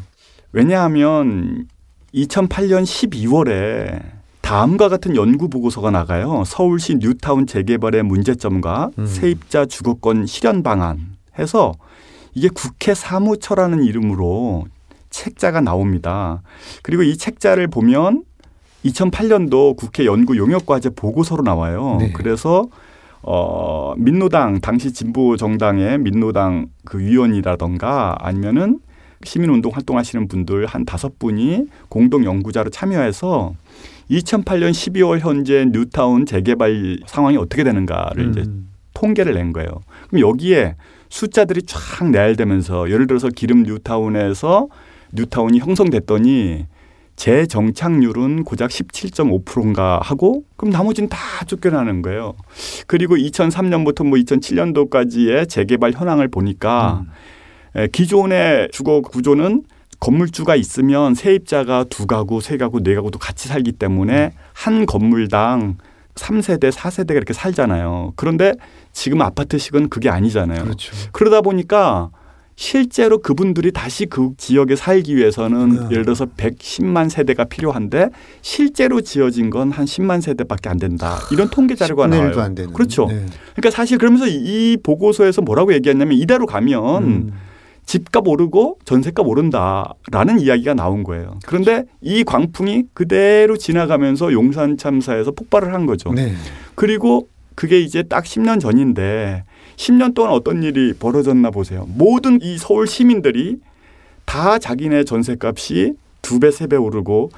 왜냐하면 2008년 12월에 다음과 같은 연구 보고서가 나가요. 서울시 뉴타운 재개발의 문제점과 세입자 주거권 실현 방안 해서 이게 국회 사무처라는 이름으로 책자가 나옵니다. 그리고 이 책자를 보면 2008년도 국회 연구 용역과제 보고서로 나와요. 네. 그래서 민노당 당시 진보 정당의 민노당 그 위원이라던가 아니면은 시민운동 활동하시는 분들 한 5분이 공동 연구자로 참여해서 2008년 12월 현재 뉴타운 재개발 상황이 어떻게 되는가를 이제 통계를 낸 거예요. 그럼 여기에 숫자들이 쫙 내알되면서 예를 들어서 기름 뉴타운에서 뉴타운이 형성됐더니 재정착률은 고작 17.5%인가 하고 그럼 나머지는 다 쫓겨나는 거예요. 그리고 2003년부터 뭐 2007년도까지의 재개발 현황을 보니까 기존의 주거 구조는 건물주가 있으면 세입자가 2가구, 3가구, 4가구도 같이 살기 때문에 한 건물당 3세대, 4세대가 이렇게 살잖아요. 그런데 지금 아파트식은 그게 아니잖아요. 그렇죠. 그러다 보니까 실제로 그분들이 다시 그 지역에 살기 위해서는 예를 들어서 110만 세대가 필요한데 실제로 지어진 건 한 10만 세대밖에 안 된다. 이런 통계 자료가 나와요. 안 되는. 그렇죠. 네. 그러니까 사실 그러면서 이 보고서에서 뭐라고 얘기했냐면 이대로 가면 집값 오르고 전세값 오른다라는 이야기가 나온 거예요. 그런데 이 광풍이 그대로 지나가면서 용산 참사에서 폭발을 한 거죠. 네. 그리고 그게 이제 딱 10년 전인데 10년 동안 어떤 일이 벌어졌나 보세요. 모든 이 서울 시민들이 다 자기네 전세값이 2배, 3배 오르고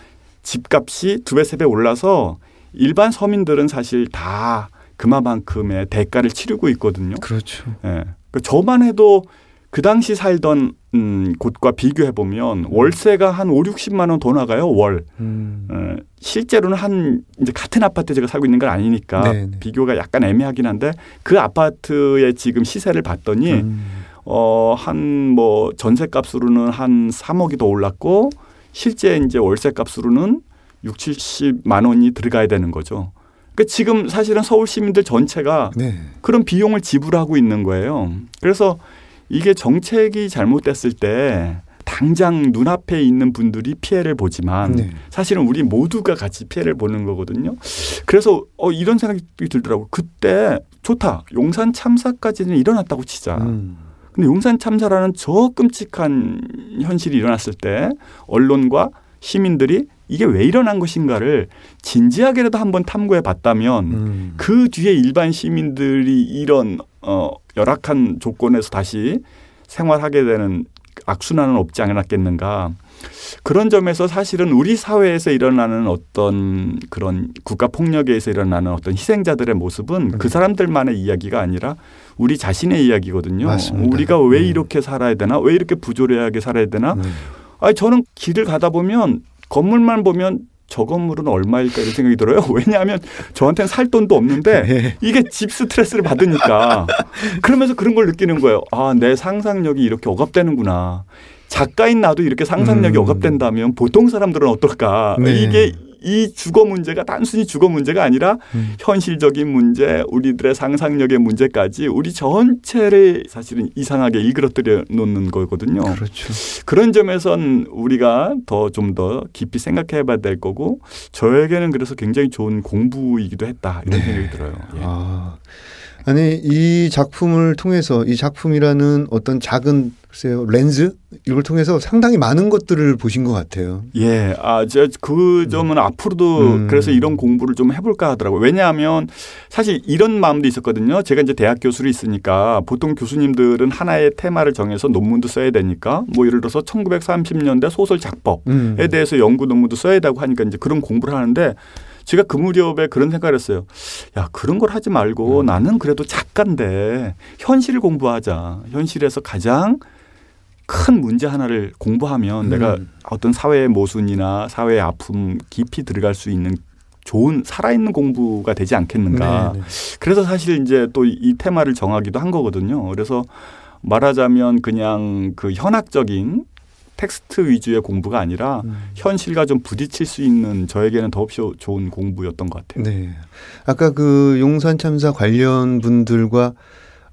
집값이 2배, 3배 올라서 일반 서민들은 사실 다 그만큼의 대가를 치르고 있거든요. 그렇죠. 예. 저만 해도 그 당시 살던 곳과 비교해 보면 월세가 한 5, 60만 원 더 나가요. 월. 실제로는 한 이제 같은 아파트에 제가 살고 있는 건 아니니까 비교가 약간 애매하긴 한데 그 아파트의 지금 시세를 봤더니 한 뭐 전세값으로는 한 3억이 더 올랐고 실제 이제 월세값으로는 6, 70만 원이 들어가야 되는 거죠. 그러니까 지금 사실은 서울 시민들 전체가 네. 그런 비용을 지불하고 있는 거예요. 그래서 이게 정책이 잘못됐을 때 당장 눈앞에 있는 분들이 피해를 보지만 네. 사실은 우리 모두가 같이 피해를 보는 거거든요. 그래서 이런 생각이 들더라고요. 그때 좋다. 용산 참사까지는 일어났다고 치자. 근데 용산 참사라는 저 끔찍한 현실이 일어났을 때 언론과 시민들이 이게 왜 일어난 것인가를 진지하게라도 한번 탐구해 봤다면 그 뒤에 일반 시민들이 이런 열악한 조건에서 다시 생활하게 되는 악순환은 없지 않았겠는가. 그런 점에서 사실은 우리 사회에서 일어나는 어떤 그런 국가 폭력에서 일어나는 어떤 희생자들의 모습은 그 사람들만의 이야기가 아니라 우리 자신의 이야기거든요. 맞습니다. 우리가 왜 이렇게 살아야 되나? 왜 이렇게 부조리하게 살아야 되나? 저는 길을 가다 보면 건물만 보면 저 건물은 얼마일까 이런 생각이 들어요. 왜냐하면 저한테는 살 돈도 없는데 이게 집 스트레스를 받으니까 그러면서 그런 걸 느끼는 거예요. 아, 내 상상력이 이렇게 억압되는구나. 작가인 나도 이렇게 상상력이 억압된다면 보통 사람들은 어떨까. 네. 이게 이 주거 문제가 단순히 주거 문제가 아니라 현실적인 문제, 우리들의 상상력의 문제까지 우리 전체를 사실은 이상하게 일그러뜨려 놓는 거거든요. 그렇죠. 그런 점에선 우리가 좀 더 깊이 생각해 봐야 될 거고 저에게는 그래서 굉장히 좋은 공부이기도 했다 이런 생각이 들어요. 예. 아니 이 작품을 통해서 이 작품이라는 어떤 작은 글쎄요 렌즈 이걸 통해서 상당히 많은 것들을 보신 것 같아요. 예, 그 점은 앞으로도 그래서 이런 공부를 좀 해볼까 하더라고요. 왜냐하면 사실 이런 마음도 있었거든요. 제가 이제 대학 교수로 있으니까 보통 교수님들은 하나의 테마를 정해서 논문도 써야 되니까 뭐 예를 들어서 1930년대 소설 작법에 대해서 연구 논문도 써야 되고 하니까 이제 그런 공부를 하는데. 제가 그 무렵에 그런 생각을 했어요. 야, 그런 걸 하지 말고 나는 그래도 작가인데 현실을 공부하자. 현실에서 가장 큰 문제 하나를 공부하면 내가 어떤 사회의 모순이나 사회의 아픔 깊이 들어갈 수 있는 좋은 살아있는 공부가 되지 않겠는가. 네네. 그래서 사실 이제 또 이 테마를 정하기도 한 거거든요. 그래서 말하자면 그냥 그 현학적인 텍스트 위주의 공부가 아니라 현실과 좀 부딪힐 수 있는 저에게는 더없이 좋은 공부였던 것 같아요. 네. 아까 그 용산 참사 관련 분들과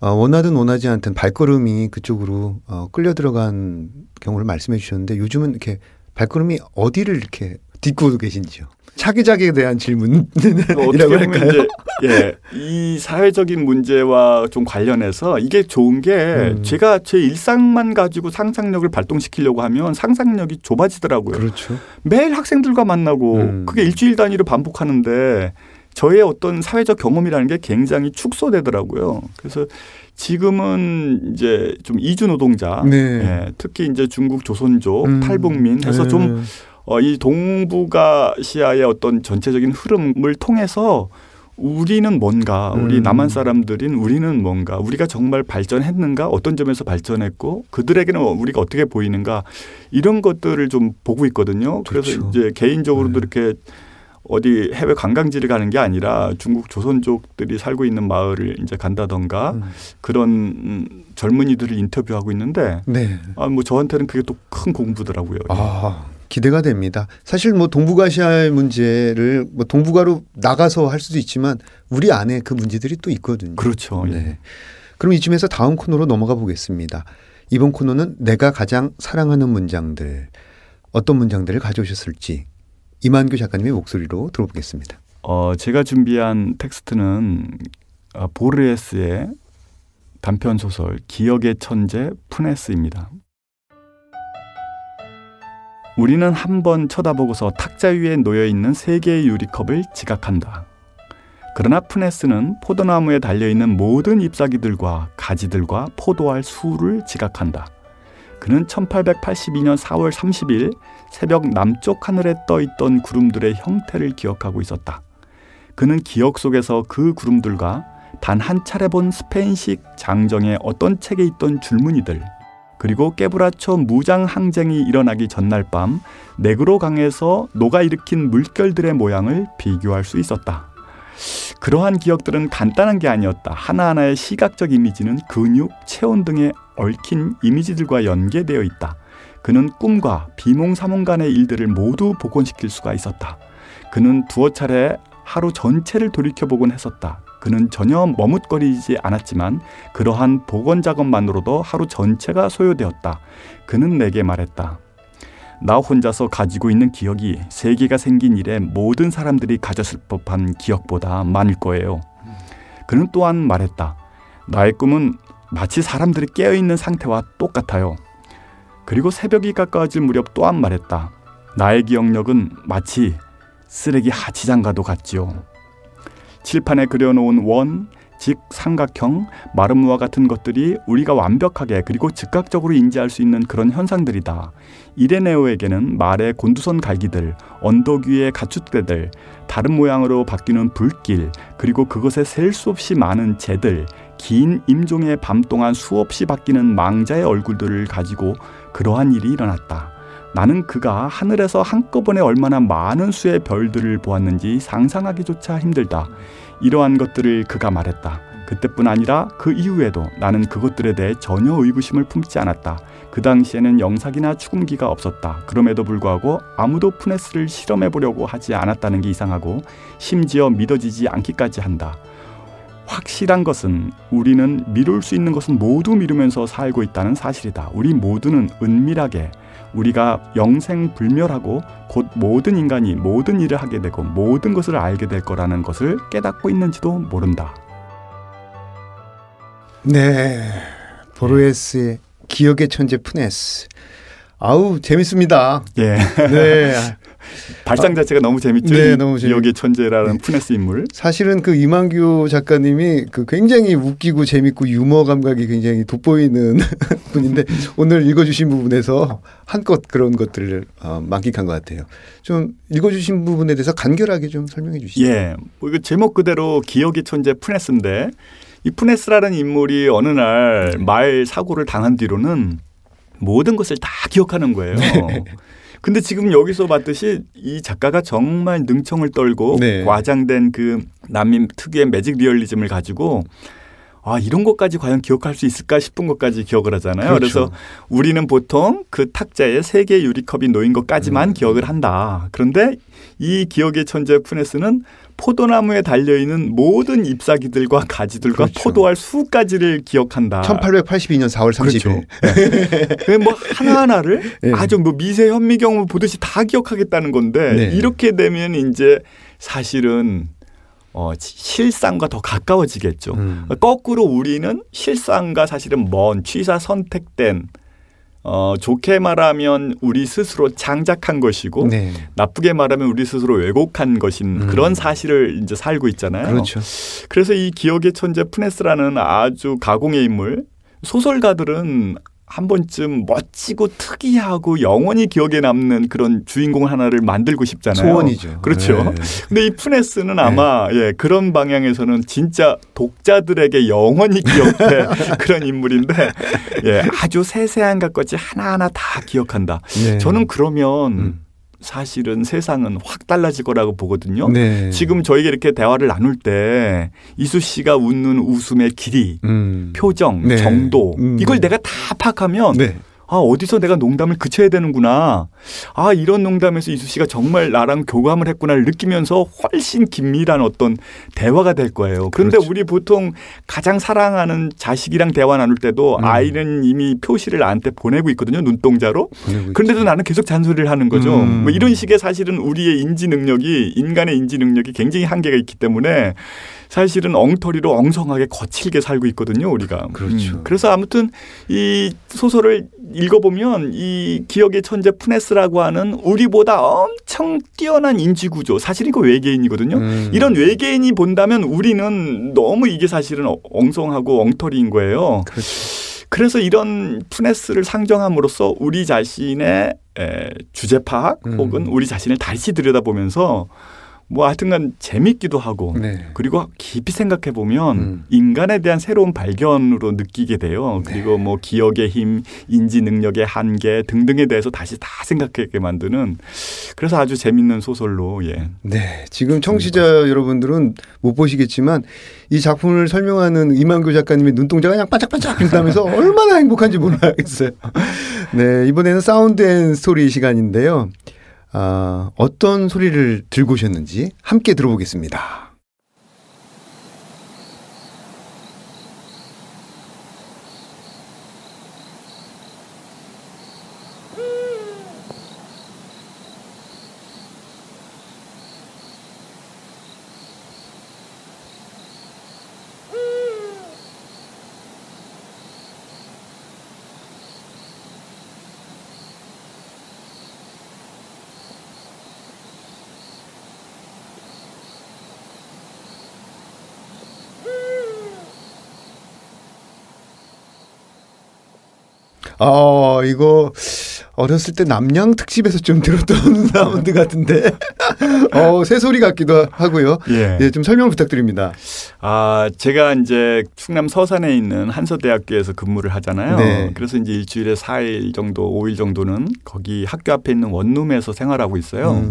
원하든 원하지 않든 발걸음이 그쪽으로 끌려 들어간 경우를 말씀해 주셨는데 요즘은 이렇게 발걸음이 어디를 이렇게 딛고 계신지요? 차기작에 대한 질문이라고 할까요? 예, 이 사회적인 문제와 좀 관련해서 이게 좋은 게 제가 제 일상만 가지고 상상력을 발동시키려고 하면 상상력이 좁아지더라고요. 그렇죠. 매일 학생들과 만나고 그게 일주일 단위로 반복하는데 저의 어떤 사회적 경험이라는 게 굉장히 축소되더라고요. 그래서 지금은 이제 좀 이주 노동자, 네. 예, 특히 이제 중국 조선족, 탈북민 해서 좀 이 동북아시아의 어떤 전체적인 흐름을 통해서 우리는 뭔가, 우리 남한 사람들인 우리는 뭔가, 우리가 정말 발전했는가, 어떤 점에서 발전했고 그들에게는 우리가 어떻게 보이는가 이런 것들을 좀 보고 있거든요. 그래서 그렇죠. 이제 개인적으로도 이렇게 어디 해외 관광지를 가는 게 아니라 중국 조선족들이 살고 있는 마을을 이제 간다던가 그런 젊은이들을 인터뷰하고 있는데 네. 뭐 저한테는 그게 또 큰 공부더라고요. 기대가 됩니다. 사실 뭐 동북아시아의 문제를 뭐 동북아로 나가서 할 수도 있지만 우리 안에 그 문제들이 또 있거든요. 그렇죠. 네. 예. 그럼 이쯤에서 다음 코너로 넘어가 보겠습니다. 이번 코너는 내가 가장 사랑하는 문장들, 어떤 문장들을 가져오셨을지 이만규 작가님의 목소리로 들어보겠습니다. 제가 준비한 텍스트는 보르헤스의 단편 소설 기억의 천재 푸네스입니다. 우리는 한 번 쳐다보고서 탁자 위에 놓여있는 3개의 유리컵을 지각한다. 그러나 푸네스는 포도나무에 달려있는 모든 잎사귀들과 가지들과 포도알 수를 지각한다. 그는 1882년 4월 30일 새벽 남쪽 하늘에 떠있던 구름들의 형태를 기억하고 있었다. 그는 기억 속에서 그 구름들과 단 한 차례 본 스페인식 장정의 어떤 책에 있던 줄무늬들, 그리고 깨부라쳐 무장 항쟁이 일어나기 전날 밤 네그로 강에서 녹아 일으킨 물결들의 모양을 비교할 수 있었다. 그러한 기억들은 간단한 게 아니었다. 하나하나의 시각적 이미지는 근육, 체온 등에 얽힌 이미지들과 연계되어 있다. 그는 꿈과 비몽사몽간의 일들을 모두 복원시킬 수가 있었다. 그는 두어 차례 하루 전체를 돌이켜보곤 했었다. 그는 전혀 머뭇거리지 않았지만 그러한 복원 작업만으로도 하루 전체가 소요되었다. 그는 내게 말했다. 나 혼자서 가지고 있는 기억이 세계가 생긴 이래 모든 사람들이 가졌을 법한 기억보다 많을 거예요. 그는 또한 말했다. 나의 꿈은 마치 사람들이 깨어있는 상태와 똑같아요. 그리고 새벽이 가까워질 무렵 또한 말했다. 나의 기억력은 마치 쓰레기 하치장과도 같지요. 칠판에 그려놓은 원, 즉 삼각형, 마름모와 같은 것들이 우리가 완벽하게 그리고 즉각적으로 인지할 수 있는 그런 현상들이다. 이레네오에게는 말의 곤두선 갈기들, 언덕 위의 가축대들, 다른 모양으로 바뀌는 불길, 그리고 그것에 셀 수 없이 많은 재들, 긴 임종의 밤 동안 수없이 바뀌는 망자의 얼굴들을 가지고 그러한 일이 일어났다. 나는 그가 하늘에서 한꺼번에 얼마나 많은 수의 별들을 보았는지 상상하기조차 힘들다. 이러한 것들을 그가 말했다. 그때뿐 아니라 그 이후에도 나는 그것들에 대해 전혀 의구심을 품지 않았다. 그 당시에는 영사기나 축음기가 없었다. 그럼에도 불구하고 아무도 푸네스를 실험해보려고 하지 않았다는 게 이상하고 심지어 믿어지지 않기까지 한다. 확실한 것은 우리는 미룰 수 있는 것은 모두 미루면서 살고 있다는 사실이다. 우리 모두는 은밀하게 우리가 영생불멸하고 곧 모든 인간이 모든 일을 하게 되고 모든 것을 알게 될 거라는 것을 깨닫고 있는지도 모른다. 네, 보르헤스의 기억의 천재 푸네스. 아우 재밌습니다. 예. 네. 발상 자체가 너무 재밌죠. 네, 너무 기억의 천재라는 푸네스 인물. 사실은 그 이만규 작가님이 그 굉장히 웃기고 재밌고 유머 감각이 굉장히 돋보이는 분인데 오늘 읽어주신 부분에서 한껏 그런 것들을 만끽한 것 같아요. 좀 읽어주신 부분에 대해서 간결하게 좀 설명해 주시죠. 예, 뭐 이거 제목 그대로 기억의 천재 푸네스인데 이 푸네스라는 인물이 어느 날 말 사고를 당한 뒤로는 모든 것을 다 기억하는 거예요. 근데 지금 여기서 봤듯이 이 작가가 정말 능청을 떨고 네. 과장된 그 난민 특유의 매직 리얼리즘을 가지고 아 이런 것까지 과연 기억할 수 있을까 싶은 것까지 기억을 하잖아요. 그렇죠. 그래서 우리는 보통 그 탁자에 3개의 유리컵이 놓인 것까지만 기억을 한다. 그런데 이 기억의 천재 푸네스는 포도나무에 달려있는 모든 잎사귀들과 가지들과 그렇죠. 포도알 수까지를 기억한다. 1882년 4월 30일. 그렇죠. 뭐 하나하나를 네. 아주 뭐 미세 현미경을 보듯이 다 기억하겠다는 건데 네. 이렇게 되면 이제 사실은 실상과 더 가까워지겠죠. 거꾸로 우리는 실상과 사실은 먼 취사 선택된 좋게 말하면 우리 스스로 장작한 것이고 네. 나쁘게 말하면 우리 스스로 왜곡한 것인 그런 사실을 이제 살고 있잖아요. 그렇죠. 그래서 이 기억의 천재 푸네스라는 아주 가공의 인물, 소설가들은 한 번쯤 멋지고 특이하고 영원히 기억에 남는 그런 주인공 하나를 만들고 싶잖아요. 소원이죠. 그렇죠. 네. 근데 이 푸네스는 아마 예, 그런 방향에서는 진짜 독자들에게 영원히 기억될 그런 인물인데 예, 아주 세세한 것까지 하나하나 다 기억한다. 네. 저는 그러면 사실은 세상은 확 달라질 거라고 보거든요. 네. 지금 저희가 이렇게 대화를 나눌 때 이수 씨가 웃는 웃음의 길이, 표정, 네. 정도 이걸 내가 다 파악하면 네. 아 어디서 내가 농담을 그쳐야 되는구나. 아 이런 농담에서 이수 씨가 정말 나랑 교감을 했구나를 느끼면서 훨씬 긴밀한 어떤 대화가 될 거예요. 그런데 그렇죠. 우리 보통 가장 사랑하는 자식이랑 대화 나눌 때도 아이는 이미 표시를 나한테 보내고 있거든요. 눈동자로. 그런데도 나는 계속 잔소리를 하는 거죠. 뭐 이런 식의 사실은 우리의 인지 능력이 인간의 인지 능력이 굉장히 한계가 있기 때문에 사실은 엉터리로 엉성하게 거칠게 살고 있거든요. 우리가. 그렇죠. 그래서 아무튼 이 소설을 읽어보면 이 기억의 천재 푸네스라고 하는 우리보다 엄청 뛰어난 인지구조. 사실 이거 외계인이거든요. 이런 외계인이 본다면 우리는 너무 이게 사실은 엉성하고 엉터리인 거예요. 그렇죠. 그래서 이런 푸네스를 상정함으로써 우리 자신의 주제 파악 혹은 우리 자신을 다시 들여다보면서 뭐 하여튼간 재밌기도 하고 네. 그리고 깊이 생각해 보면 인간에 대한 새로운 발견으로 느끼게 돼요. 그리고 뭐 기억의 힘, 인지 능력의 한계 등등에 대해서 다시 다 생각하게 만드는 그래서 아주 재밌는 소설로 네, 지금 청취자 여러분들은 못 보시겠지만 이 작품을 설명하는 이만교 작가님의 눈동자가 그냥 반짝반짝 빛나면서 얼마나 행복한지 몰라야겠어요. 네, 이번에는 사운드 앤 스토리 시간인데요. 어떤 소리를 들고 오셨는지 함께 들어보겠습니다. 이거 어렸을 때 남양 특집에서 좀 들었던 사운드 같은데 새소리 같기도 하고요. 예, 좀 설명 부탁드립니다. 제가 이제 충남 서산에 있는 한서대학교에서 근무를 하잖아요. 네. 그래서 이제 일주일에 4일 정도, 5일 정도는 거기 학교 앞에 있는 원룸에서 생활하고 있어요.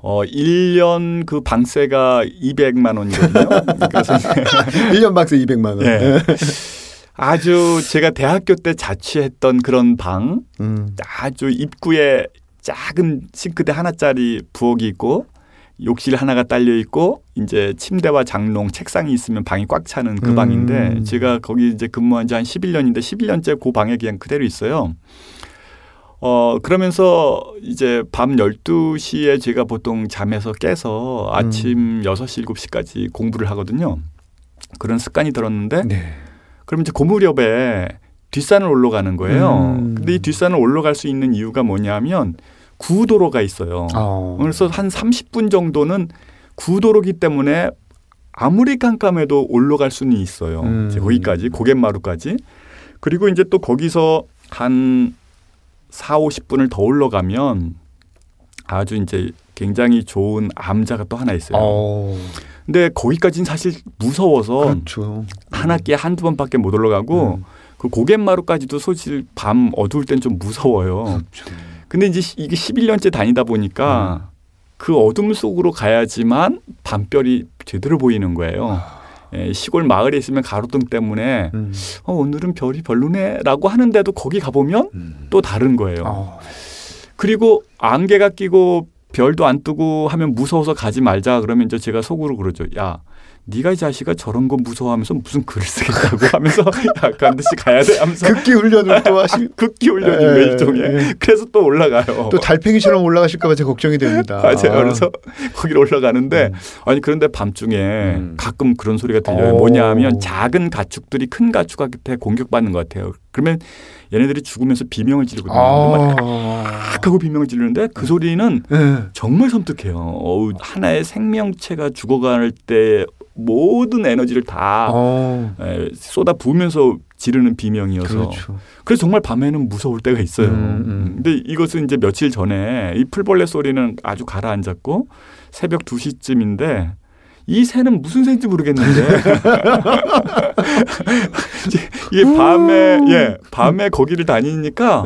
1년 그 방세가 200만 원이거든요. 그래서 1년 방세 200만 원. 네. 아주 제가 대학교 때 자취했던 그런 방, 아주 입구에 작은 싱크대 하나짜리 부엌이 있고 욕실 하나가 딸려 있고 이제 침대와 장롱, 책상이 있으면 방이 꽉 차는 그 방인데 제가 거기 이제 근무한 지 한 11년인데 11년째 그 방에 그냥 그대로 있어요. 그러면서 이제 밤 12시에 제가 보통 잠에서 깨서 아침 6시, 7시까지 공부를 하거든요. 그런 습관이 들었는데 네. 그럼 이제 그 무렵에 뒷산을 올라가는 거예요. 근데 이 뒷산을 올라갈 수 있는 이유가 뭐냐면 구도로가 있어요. 그래서 한 30분 정도는 구도로기 때문에 아무리 깜깜해도 올라갈 수는 있어요. 이제 거기까지, 고갯마루까지. 그리고 이제 또 거기서 한 4, 50분을 더 올라가면 아주 이제 굉장히 좋은 암자가 또 하나 있어요. 근데 거기까지는 사실 무서워서 그렇죠. 한 학기에 한두 번밖에 못 올라가고 그 고갯마루까지도 사실 밤 어두울 땐 좀 무서워요. 그렇죠. 근데 이제 이게 11년째 다니다 보니까 그 어둠 속으로 가야지만 밤별이 제대로 보이는 거예요. 시골 마을에 있으면 가로등 때문에 오늘은 별이 별로네라고 하는데도 거기 가보면 또 다른 거예요. 그리고 안개가 끼고 별도 안 뜨고 하면 무서워서 가지 말자 그러면 이제 제가 속으로 그러죠. 야, 네가 이 자식아 저런 거 무서워하면서 무슨 글을 쓰겠다고 하면서 야, 반드시 가야 돼 하면서 극기 훈련을 또 하시. 극기 훈련인가 일종의. 그래서 또 올라가요. 또 달팽이처럼 올라가실까 봐 제가 걱정이 됩니다. 맞아요. 그래서 거기로 올라가는데 아니 그런데 밤중에 가끔 그런 소리가 들려요. 뭐냐 하면 작은 가축들이 큰 가축한테 공격받는 것 같아요. 그러면 얘네들이 죽으면서 비명을 지르거든요. 막 하고 비명을 지르는데 그 소리는 정말 섬뜩해요. 하나의 생명체가 죽어갈 때 모든 에너지를 다 쏟아 부으면서 지르는 비명이어서 그렇죠. 그래서 정말 밤에는 무서울 때가 있어요. 근데 이것은 이제 며칠 전에 이 풀벌레 소리는 아주 가라앉았고 새벽 2시쯤인데 이 새는 무슨 새인지 모르겠는데 이게 밤에 거기를 다니니까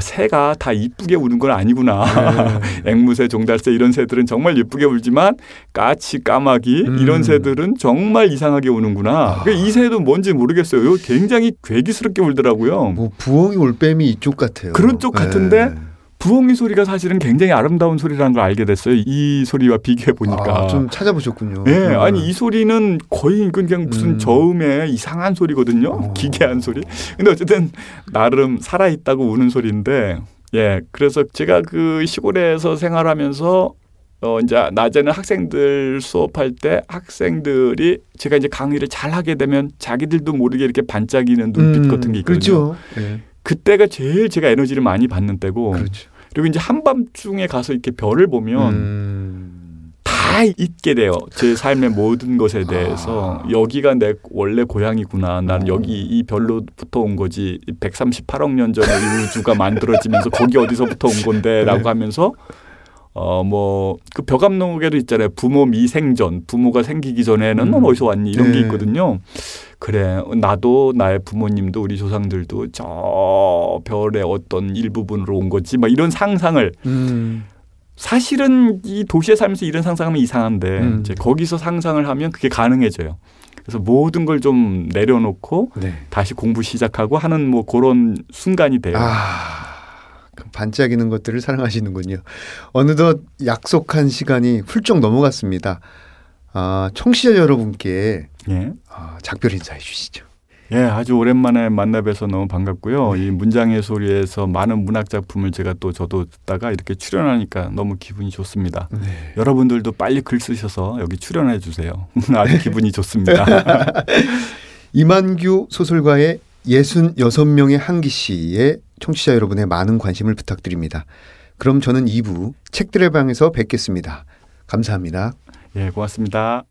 새가 다 이쁘게 우는 건 아니구나. 앵무새, 종달새 이런 새들은 정말 예쁘게 울지만 까치, 까마귀 이런 새들은 정말 이상하게 우는구나. 이 새도 뭔지 모르겠어요. 굉장히 괴기스럽게 울더라고요. 뭐 부엉이 올빼미 이쪽 같아요. 그런 쪽 같은데 부엉이 소리가 사실은 굉장히 아름다운 소리라는 걸 알게 됐어요. 이 소리와 비교해 보니까. 좀 찾아보셨군요. 네, 아니 이 소리는 거의 그냥 무슨 저음의 이상한 소리거든요. 기괴한 소리. 근데 어쨌든 나름 살아있다고 우는 소리인데, 그래서 제가 그 시골에서 생활하면서 이제 낮에는 학생들 수업할 때 학생들이 제가 이제 강의를 잘 하게 되면 자기들도 모르게 이렇게 반짝이는 눈빛 같은 게 있거든요. 그렇죠. 네. 그때가 제일 제가 에너지를 많이 받는 때고. 그렇죠. 그리고 이제 한밤중에 가서 이렇게 별을 보면 다 잊게 돼요. 제 삶의 모든 것에 대해서. 여기가 내 원래 고향이구나. 나는 여기 이 별로부터 온 거지. 138억 년 전에 이 우주가 만들어지면서 거기 어디서부터 온 건데 라고 하면서 뭐 그 벽암록에도 있잖아요. 부모 미생전, 부모가 생기기 전에는 넌 어디서 왔니? 이런 게 있거든요. 그래, 나도 나의 부모님도 우리 조상들도 저 별의 어떤 일부분으로 온 거지. 막 이런 상상을 사실은 이 도시에 살면서 이런 상상하면 이상한데 이제 거기서 상상을 하면 그게 가능해져요. 그래서 모든 걸 좀 내려놓고 다시 공부 시작하고 하는 뭐 그런 순간이 돼요. 반짝이는 것들을 사랑하시는군요. 어느덧 약속한 시간이 훌쩍 넘어갔습니다. 청취자 여러분께 작별 인사해 주시죠. 예, 아주 오랜만에 만나 뵈서 너무 반갑고요. 이 문장의 소리에서 많은 문학 작품을 저도 듣다가 이렇게 출연하니까 너무 기분이 좋습니다. 여러분들도 빨리 글 쓰셔서 여기 출연해 주세요. 아주 기분이 좋습니다. 이만규 소설가의 66명의 한기시에 청취자 여러분의 많은 관심을 부탁드립니다. 그럼 저는 2부 책들의 방에서 뵙겠습니다. 감사합니다. 예, 고맙습니다.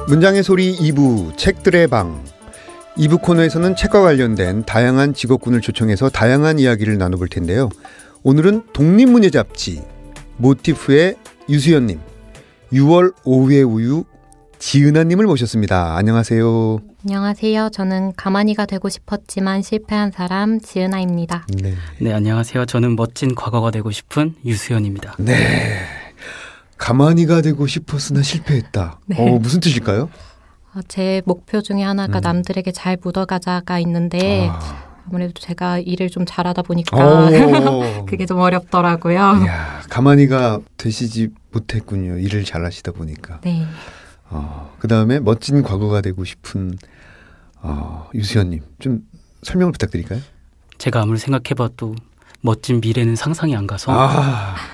문장의 소리 2부 책들의 방. 2부 코너에서는 책과 관련된 다양한 직업군을 초청해서 다양한 이야기를 나눠볼 텐데요. 오늘은 독립문예 잡지 모티프의 유수연님, 6월 오후의 우유 지은아님을 모셨습니다. 안녕하세요. 안녕하세요. 저는 가만히가 되고 싶었지만 실패한 사람 지은아입니다. 네, 안녕하세요. 저는 멋진 과거가 되고 싶은 유수연입니다. 네, 가만히가 되고 싶었으나 실패했다. 무슨 뜻일까요? 제 목표 중에 하나가 남들에게 잘 묻어가자가 있는데 아무래도 제가 일을 좀 잘하다 보니까 그게 좀 어렵더라고요. 이야, 가만히가 되시지 못했군요. 일을 잘하시다 보니까. 네. 그다음에 멋진 과거가 되고 싶은 유수연님, 좀 설명을 부탁드릴까요? 제가 아무리 생각해봐도 멋진 미래는 상상이 안 가서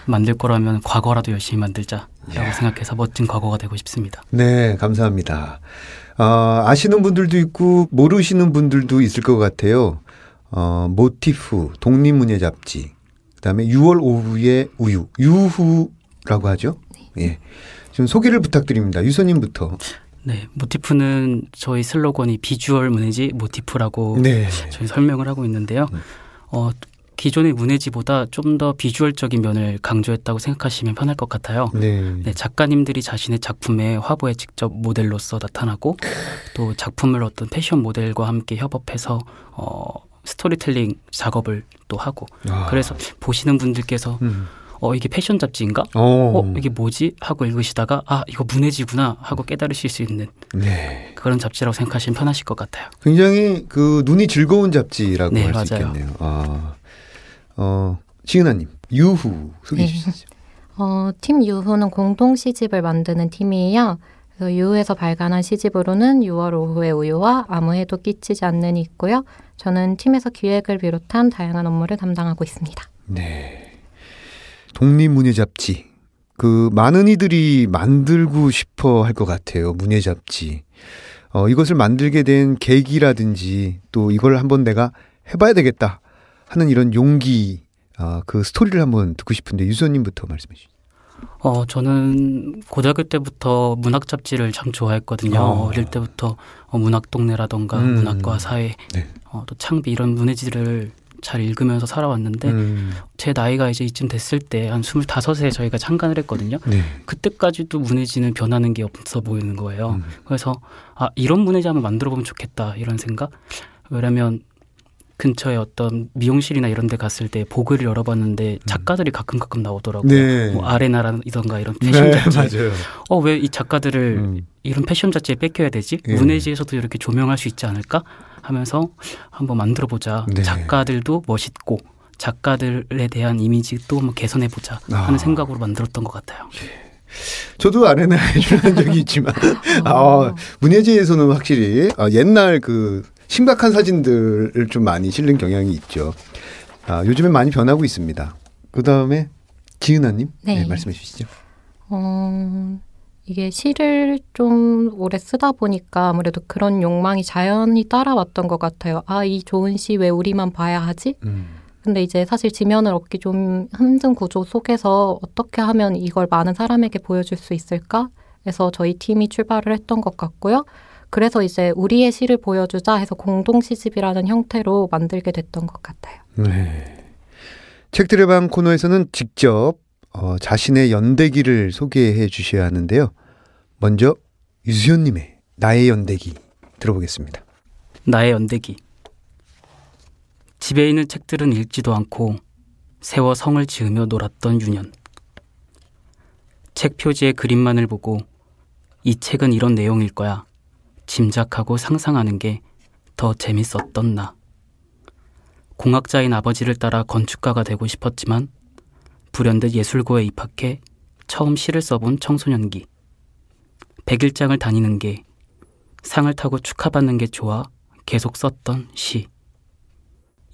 만들 거라면 과거라도 열심히 만들자라고 생각해서 멋진 과거가 되고 싶습니다. 네, 감사합니다. 아시는 분들도 있고 모르시는 분들도 있을 것 같아요. 모티프 독립문예 잡지, 그다음에 6월 오후의 우유, 유후라고 하죠. 예, 좀 소개를 부탁드립니다. 유선님부터. 네, 모티프는 저희 슬로건이 비주얼 문예지 모티프라고 저희 설명을 하고 있는데요. 기존의 문예지보다 좀 더 비주얼적인 면을 강조했다고 생각하시면 편할 것 같아요. 네, 작가님들이 자신의 작품의 화보에 직접 모델로서 나타나고 또 작품을 어떤 패션 모델과 함께 협업해서 스토리텔링 작업을 또 하고 그래서 보시는 분들께서 이게 패션 잡지인가? 이게 뭐지? 하고 읽으시다가 이거 문예지구나 하고 깨달으실 수 있는 그런 잡지라고 생각하시면 편하실 것 같아요. 굉장히 그 눈이 즐거운 잡지라고 할 수 있겠네요. 지은아님, 유후 소개해 주시죠. 팀 유후는 공동 시집을 만드는 팀이에요. 그래서 유후에서 발간한 시집으로는 6월 오후의 우유와 아무 해도 끼치지 않는이 있고요. 저는 팀에서 기획을 비롯한 다양한 업무를 담당하고 있습니다. 네, 독립문예 잡지. 그 많은 이들이 만들고 싶어 할 것 같아요. 문예 잡지. 이것을 만들게 된 계기라든지 또 이걸 한번 내가 해봐야 되겠다 하는 이런 용기, 그 스토리를 한번 듣고 싶은데 유수연님부터 말씀해 주시죠. 저는 고등학교 때부터 문학 잡지를 참 좋아했거든요. 어릴 때부터 문학동네라던가 문학과 사회, 또 창비 이런 문예지를 잘 읽으면서 살아왔는데 제 나이가 이제 이쯤 됐을 때 한 25세 저희가 창간을 했거든요. 그때까지도 문예지는 변하는 게 없어 보이는 거예요. 그래서 이런 문예지 한번 만들어보면 좋겠다 이런 생각. 왜냐하면 근처에 어떤 미용실이나 이런 데 갔을 때 보글을 열어봤는데 작가들이 가끔 나오더라고요. 뭐 아레나라든가 이런 패션 잡지. 왜 이 작가들을 이런 패션 잡지에 뺏겨야 되지? 문예지에서도 이렇게 조명할 수 있지 않을까? 하면서 한번 만들어보자. 작가들도 멋있고 작가들에 대한 이미지도 한번 개선해보자 하는 생각으로 만들었던 것 같아요. 저도 아레나에 출연한 적이 있지만 문예지에서는 확실히 옛날 그 심각한 사진들을 좀 많이 실는 경향이 있죠. 요즘엔 많이 변하고 있습니다. 그 다음에 지은아님 말씀해 주시죠. 이게 시를 좀 오래 쓰다 보니까 아무래도 그런 욕망이 자연히 따라왔던 것 같아요. 이 좋은 시 왜 우리만 봐야 하지? 근데 이제 사실 지면을 얻기 좀 힘든 구조 속에서 어떻게 하면 이걸 많은 사람에게 보여줄 수 있을까? 해서 저희 팀이 출발을 했던 것 같고요. 그래서 이제 우리의 시를 보여주자 해서 공동시집이라는 형태로 만들게 됐던 것 같아요. 네. 책들의 방 코너에서는 직접 자신의 연대기를 소개해 주셔야 하는데요. 먼저 유수연님의 나의 연대기 들어보겠습니다. 나의 연대기. 집에 있는 책들은 읽지도 않고 세워 성을 지으며 놀았던 유년. 책 표지의 그림만을 보고 이 책은 이런 내용일 거야 짐작하고 상상하는 게 더 재밌었던 나. 공학자인 아버지를 따라 건축가가 되고 싶었지만 불현듯 예술고에 입학해 처음 시를 써본 청소년기. 100일장을 다니는 게, 상을 타고 축하받는 게 좋아 계속 썼던 시.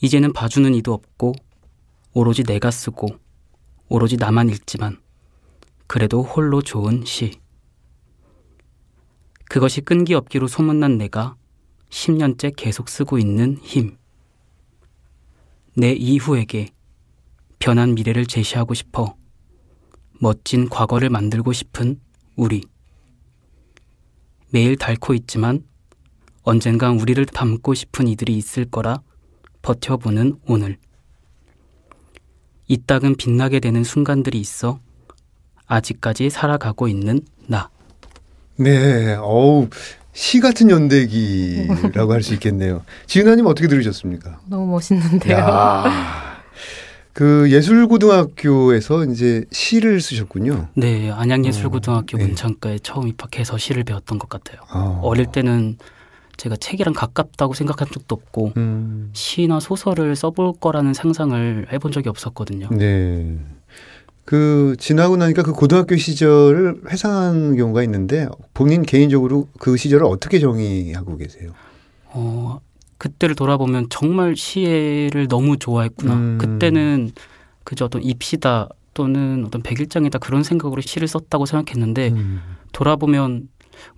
이제는 봐주는 이도 없고 오로지 내가 쓰고 오로지 나만 읽지만 그래도 홀로 좋은 시. 그것이 끈기 없기로 소문난 내가 10년째 계속 쓰고 있는 힘. 내 이후에게 변한 미래를 제시하고 싶어 멋진 과거를 만들고 싶은 우리. 매일 닳고 있지만 언젠간 우리를 닮고 싶은 이들이 있을 거라 버텨보는 오늘. 이따금 빛나게 되는 순간들이 있어 아직까지 살아가고 있는 나. 네, 시 같은 연대기라고 할 수 있겠네요. 지은아님 어떻게 들으셨습니까? 너무 멋있는데요. 그 예술고등학교에서 이제 시를 쓰셨군요. 네, 안양예술고등학교 문창과에 처음 입학해서 시를 배웠던 것 같아요. 어릴 때는 제가 책이랑 가깝다고 생각한 적도 없고 시나 소설을 써볼 거라는 상상을 해본 적이 없었거든요. 네. 그 지나고 나니까 그 고등학교 시절을 회상한 경우가 있는데 본인 개인적으로 그 시절을 어떻게 정의하고 계세요? 그때를 돌아보면 정말 시를 너무 좋아했구나. 그때는 그저 어떤 입시다 또는 어떤 백일장이다 그런 생각으로 시를 썼다고 생각했는데 돌아보면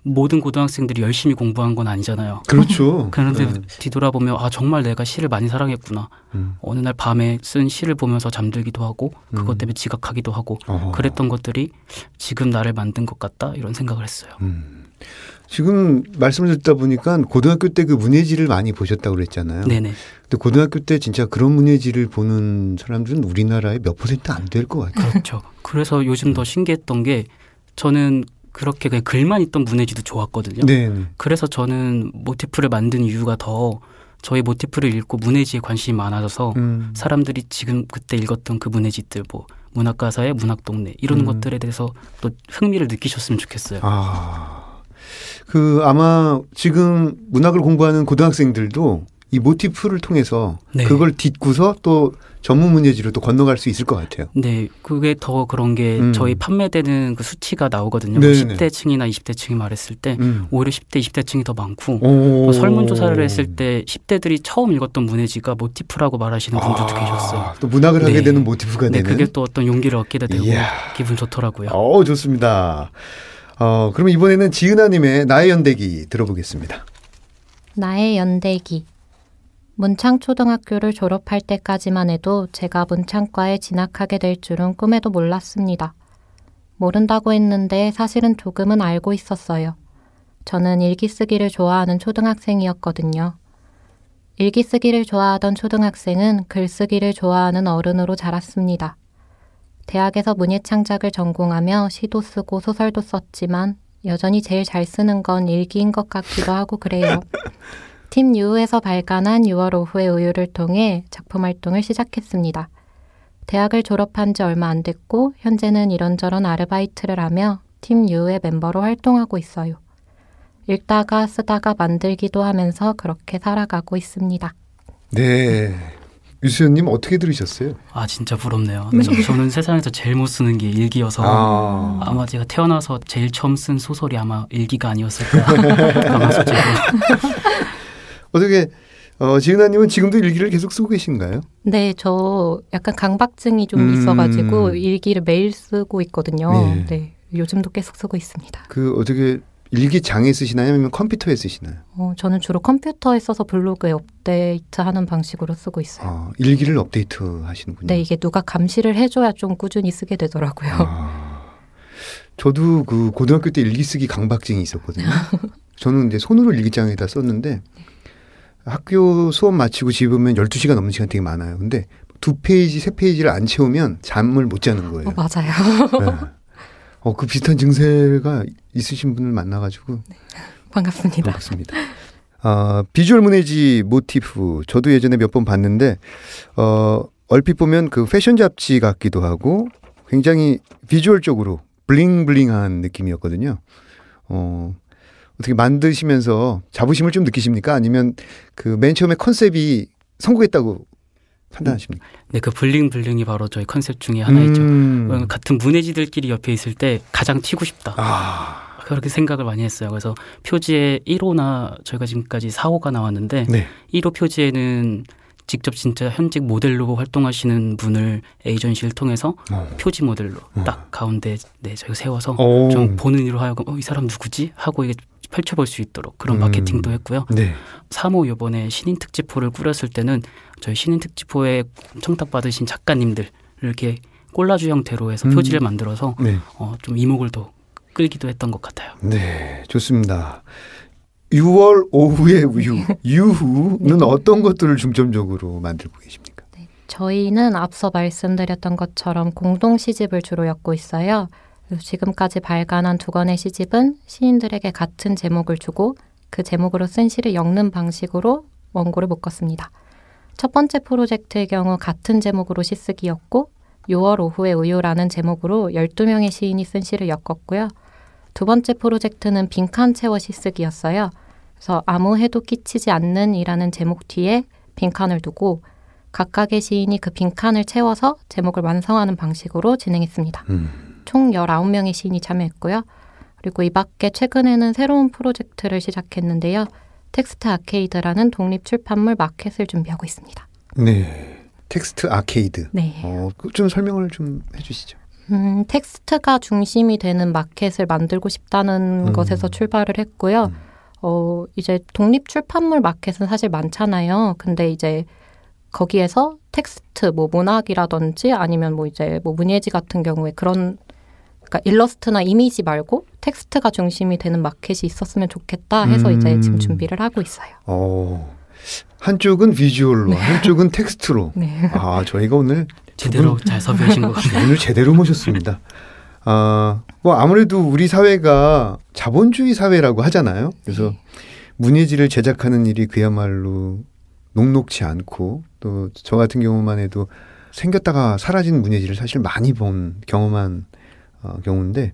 모든 고등학생들이 열심히 공부한 건 아니잖아요. 그렇죠. 그런데 뒤돌아보면 정말 내가 시를 많이 사랑했구나. 어느 날 밤에 쓴 시를 보면서 잠들기도 하고 그것 때문에 지각하기도 하고 그랬던 것들이 지금 나를 만든 것 같다 이런 생각을 했어요. 지금 말씀을 듣다 보니까 고등학교 때 그 문예지를 많이 보셨다고 그랬잖아요. 네네. 근데 고등학교 때 진짜 그런 문예지를 보는 사람들은 우리나라의 몇 % 안 될 것 같아요. 그렇죠. 그래서 요즘 더 신기했던 게 저는 그렇게 그냥 글만 있던 문예지도 좋았거든요. 네네. 그래서 저는 모티프를 만든 이유가 더 저희 모티프를 읽고 문예지에 관심이 많아져서 사람들이 지금 그때 읽었던 그 문예지들 뭐 문학가사의 문학동네 이런 것들에 대해서 또 흥미를 느끼셨으면 좋겠어요. 그 아마 지금 문학을 공부하는 고등학생들도 이 모티프를 통해서 네. 그걸 딛고서 또 전문 문예지로 또 건너갈 수 있을 것 같아요. 네, 그게 더 그런 게 저희 판매되는 그 수치가 나오거든요. 10대층이나 20대층이 말했을 때 오히려 10대, 20대층이 더 많고 또 설문조사를 했을 때 10대들이 처음 읽었던 문예지가 모티프라고 말하시는 분들도 계셨어요. 또 문학을 하게 되는 모티프가 되는. 그게 또 어떤 용기를 얻게 되고 기분 좋더라고요. 좋습니다. 그럼 이번에는 지은아님의 나의 연대기 들어보겠습니다. 나의 연대기. 문창초등학교를 졸업할 때까지만 해도 제가 문창과에 진학하게 될 줄은 꿈에도 몰랐습니다. 모른다고 했는데 사실은 조금은 알고 있었어요. 저는 일기 쓰기를 좋아하는 초등학생이었거든요. 일기 쓰기를 좋아하던 초등학생은 글쓰기를 좋아하는 어른으로 자랐습니다. 대학에서 문예창작을 전공하며 시도 쓰고 소설도 썼지만 여전히 제일 잘 쓰는 건 일기인 것 같기도 하고 그래요. 팀 유에서 발간한 6월 오후의 우유를 통해 작품 활동을 시작했습니다. 대학을 졸업한 지 얼마 안 됐고 현재는 이런저런 아르바이트를 하며 팀 유의 멤버로 활동하고 있어요. 읽다가 쓰다가 만들기도 하면서 그렇게 살아가고 있습니다. 네. 유수연님 어떻게 들으셨어요? 진짜 부럽네요. 저는 세상에서 제일 못 쓰는 게 일기여서 아마 제가 태어나서 제일 처음 쓴 소설이 아마 일기가 아니었을까. 가마솥에서. 어떻게 지은아님은 지금도 일기를 계속 쓰고 계신가요? 네, 저 약간 강박증이 좀 있어가지고 일기를 매일 쓰고 있거든요. 네, 요즘도 계속 쓰고 있습니다. 그 어떻게 일기장에 쓰시나요? 아니면 컴퓨터에 쓰시나요? 저는 주로 컴퓨터에 써서 블로그에 업데이트하는 방식으로 쓰고 있어요. 일기를 업데이트 하시는군요. 네, 이게 누가 감시를 해줘야 좀 꾸준히 쓰게 되더라고요. 저도 그 고등학교 때 일기쓰기 강박증이 있었거든요. 저는 이제 손으로 일기장에다 썼는데 학교 수업 마치고 집에 오면 12시간 넘는 시간 되게 많아요. 근데 2페이지, 3페이지를 안 채우면 잠을 못 자는 거예요. 맞아요. 네. 그 비슷한 증세가 있으신 분을 만나가지고 네. 반갑습니다. 반갑습니다. 비주얼 문해지 모티프 저도 예전에 몇 번 봤는데 얼핏 보면 그 패션 잡지 같기도 하고 굉장히 비주얼적으로 블링블링한 느낌이었거든요. 어떻게 만드시면서 자부심을 좀 느끼십니까? 아니면 그 맨 처음에 컨셉이 성공했다고 판단하십니까? 네, 그 블링블링이 바로 저희 컨셉 중에 하나이죠. 같은 문해지들끼리 옆에 있을 때 가장 튀고 싶다. 그렇게 생각을 많이 했어요. 그래서 표지에 1호나 저희가 지금까지 4호가 나왔는데 네. 1호 표지에는 직접 진짜 현직 모델로 활동하시는 분을 에이전시를 통해서 표지 모델로 딱 가운데 저희가 세워서 좀 보는 이로 하여금 이 사람 누구지? 하고 이게 펼쳐볼 수 있도록 그런 마케팅도 했고요. 네. 3호 이번에 신인 특집호를 꾸렸을 때는 저희 신인 특집호에 청탁 받으신 작가님들 이렇게 콜라주 형태로 해서 표지를 만들어서 네. 좀 이목을 더 끌기도 했던 것 같아요. 네, 좋습니다. 6월 오후의 우유, 유후는 어떤 것들을 중점적으로 만들고 계십니까? 네, 저희는 앞서 말씀드렸던 것처럼 공동 시집을 주로 엮고 있어요. 지금까지 발간한 2권의 시집은 시인들에게 같은 제목을 주고 그 제목으로 쓴 시를 엮는 방식으로 원고를 묶었습니다. 첫 번째 프로젝트의 경우 같은 제목으로 시쓰기였고 6월 오후의 우유라는 제목으로 12명의 시인이 쓴 시를 엮었고요. 두 번째 프로젝트는 빈칸 채워 시쓰기였어요. 그래서 아무 해도 끼치지 않는 이라는 제목 뒤에 빈칸을 두고 각각의 시인이 그 빈칸을 채워서 제목을 완성하는 방식으로 진행했습니다. 총 19명의 시인이 참여했고요. 그리고 이 밖에 최근에는 새로운 프로젝트를 시작했는데요. 텍스트 아케이드라는 독립 출판물 마켓을 준비하고 있습니다. 네, 텍스트 아케이드. 네. 좀 설명을 좀 해주시죠. 텍스트가 중심이 되는 마켓을 만들고 싶다는 것에서 출발을 했고요. 이제 독립 출판물 마켓은 사실 많잖아요. 근데 이제 거기에서 텍스트, 뭐 문학이라든지 아니면 뭐 이제 뭐 문예지 같은 경우에 그런 그러니까 일러스트나 이미지 말고 텍스트가 중심이 되는 마켓이 있었으면 좋겠다 해서 이제 지금 준비를 하고 있어요. 한쪽은 비주얼로, 네. 한쪽은 텍스트로. 네. 저희가 오늘 제대로 잘 섭외하신 것 같아요. 오늘 제대로 모셨습니다. 아무래도 우리 사회가 자본주의 사회라고 하잖아요. 그래서 네. 문예지를 제작하는 일이 그야말로 녹록치 않고 또 저 같은 경우만 해도 생겼다가 사라진 문예지를 사실 많이 경험한 경우인데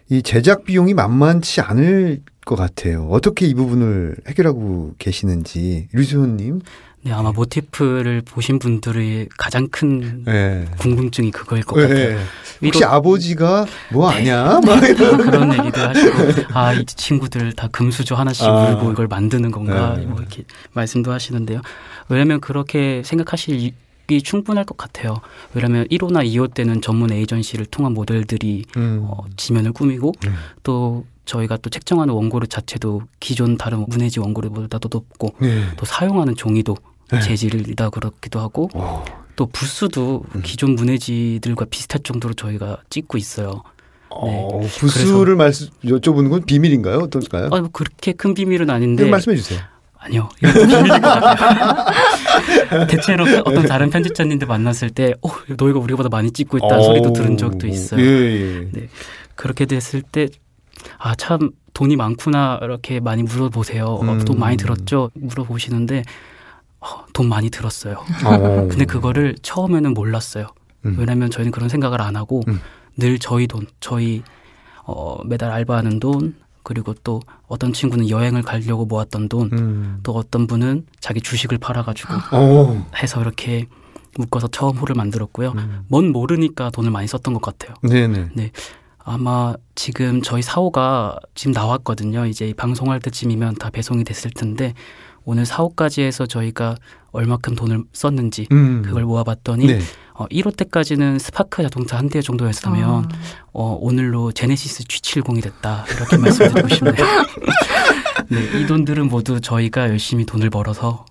이 제작 비용이 만만치 않을 것 같아요. 어떻게 이 부분을 해결하고 계시는지 류수호님. 네, 아마 모티프를 보신 분들의 가장 큰 궁금증이 그거일 것 같아요. 혹시 아버지가 뭐 아냐? 그런 얘기도 하시고 이 친구들 다 금수저 하나씩 물고 이걸 만드는 건가? 뭐 이렇게 말씀도 하시는데요. 왜냐하면 그렇게 생각하실 충분할 것 같아요. 왜냐하면 1호나 2호 때는 전문 에이전시를 통한 모델들이 지면을 꾸미고 또 저희가 또 책정하는 원고료 자체도 기존 다른 문해지 원고료보다도 높고 또 사용하는 종이도 재질이다 그렇기도 하고 또 부스도 기존 문해지들과 비슷할 정도로 저희가 찍고 있어요. 네. 부스를 여쭤보는 건 비밀인가요? 어떨까요? 뭐 그렇게 큰 비밀은 아닌데. 말씀해 주세요. 아니요. 이것도 비밀일 것 같아요. 대체로 어떤 다른 편집자님들 만났을 때 너희가 우리보다 많이 찍고 있다는 소리도 들은 적도 있어요. 네. 그렇게 됐을 때 참 돈이 많구나 이렇게 많이 물어보세요. 돈 많이 들었죠? 물어보시는데 돈 많이 들었어요. 근데 그거를 처음에는 몰랐어요. 왜냐하면 저희는 그런 생각을 안 하고 늘 저희 돈, 저희 매달 알바하는 돈 그리고 또 어떤 친구는 여행을 가려고 모았던 돈 또 어떤 분은 자기 주식을 팔아가지고 해서 이렇게 묶어서 처음 호를 만들었고요. 뭔 모르니까 돈을 많이 썼던 것 같아요. 네네. 네. 아마 지금 저희 4호가 지금 나왔거든요. 이제 방송할 때쯤이면 다 배송이 됐을 텐데 오늘 사업까지 해서 저희가 얼마큼 돈을 썼는지 그걸 모아봤더니 네. 1호 때까지는 스파크 자동차 한 대 정도였다면 오늘로 제네시스 G70이 됐다 이렇게 말씀드리고 싶네요. 네, 이 돈들은 모두 저희가 열심히 돈을 벌어서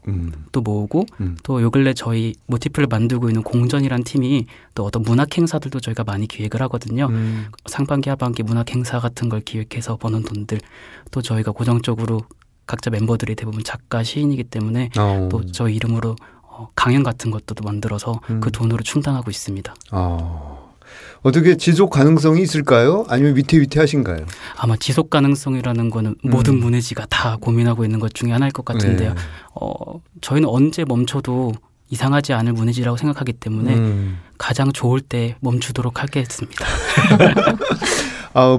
또 모으고 또 요 근래 저희 모티프를 만들고 있는 공전이란 팀이 또 어떤 문학 행사들도 저희가 많이 기획을 하거든요. 상반기 하반기 문학 행사 같은 걸 기획해서 버는 돈들 또 저희가 고정적으로 각자 멤버들이 대부분 작가 시인이기 때문에 또 저희 이름으로 강연 같은 것도 만들어서 그 돈으로 충당하고 있습니다. 어떻게 지속 가능성이 있을까요? 아니면 위태위태하신가요? 아마 지속 가능성이라는 거는 모든 문예지가 다 고민하고 있는 것 중에 하나일 것 같은데요. 네. 저희는 언제 멈춰도 이상하지 않을 문예지라고 생각하기 때문에 가장 좋을 때 멈추도록 하겠습니다.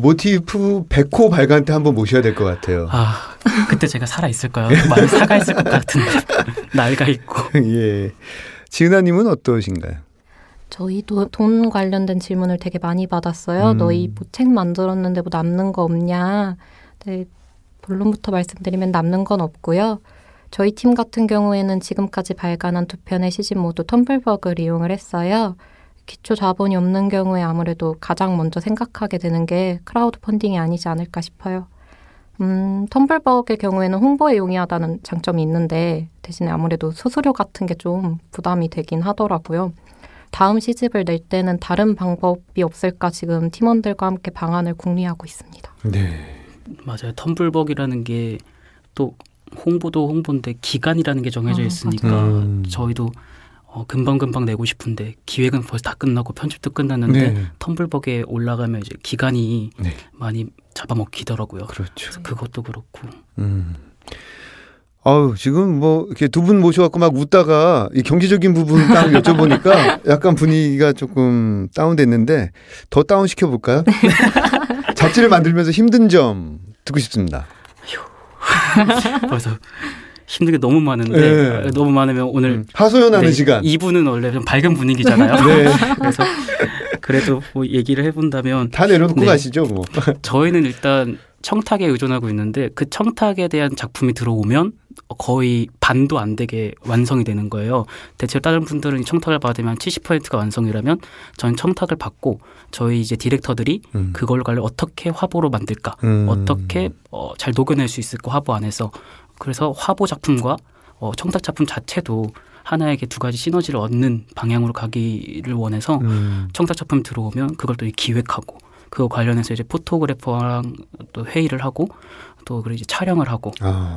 모티프 100호 발간 때 한번 모셔야 될 것 같아요. 그때 제가 살아있을까요? 많이 사가있을 것 같은데. 낡아 있고. 예. 지은아님은 어떠신가요? 저희도 돈 관련된 질문을 되게 많이 받았어요. 너희 뭐 책 만들었는데 뭐 남는 거 없냐. 네, 본론부터 말씀드리면 남는 건 없고요. 저희 팀 같은 경우에는 지금까지 발간한 2편의 시집 모두 텀블벅을 이용을 했어요. 기초 자본이 없는 경우에 아무래도 가장 먼저 생각하게 되는 게 크라우드 펀딩이 아니지 않을까 싶어요. 텀블벅의 경우에는 홍보에 용이하다는 장점이 있는데 대신에 아무래도 수수료 같은 게 좀 부담이 되긴 하더라고요. 다음 시집을 낼 때는 다른 방법이 없을까 지금 팀원들과 함께 방안을 궁리하고 있습니다. 네, 맞아요. 텀블벅이라는 게 또 홍보도 홍보인데 기간이라는 게 정해져 있으니까 저희도 금방금방 내고 싶은데 기획은 벌써 다 끝나고 편집도 끝났는데 네. 텀블벅에 올라가면 이제 기간이 네. 많이 잡아먹히더라고요. 그렇죠. 그래서 그것도 그렇고. 지금 뭐 이렇게 두 분 모셔갖고 막 웃다가 이 경제적인 부분 딱 여쭤보니까 약간 분위기가 조금 다운됐는데 더 다운 시켜볼까요? 잡지를 만들면서 힘든 점 듣고 싶습니다. 벌써 힘든 게 너무 많은데 네. 너무 많으면 오늘 하소연하는 네, 시간 2부는 원래 좀 밝은 분위기잖아요. 네. 그래서 그래도 뭐 얘기를 해본다면 다 내려놓고 네. 가시죠 뭐. 저희는 일단 청탁에 의존하고 있는데 그 청탁에 대한 작품이 들어오면 거의 반도 안 되게 완성이 되는 거예요. 대체로 다른 분들은 청탁을 받으면 70%가 완성이라면 저는 청탁을 받고 저희 이제 디렉터들이 그걸 어떻게 화보로 만들까 어떻게 잘 녹여낼 수 있을까 화보 안에서 그래서 화보 작품과 청탁 작품 자체도 하나에게 두 가지 시너지를 얻는 방향으로 가기를 원해서 청탁 작품 들어오면 그걸 또 기획하고 그거 관련해서 이제 포토그래퍼랑 또 회의를 하고 또 그리고 이제 촬영을 하고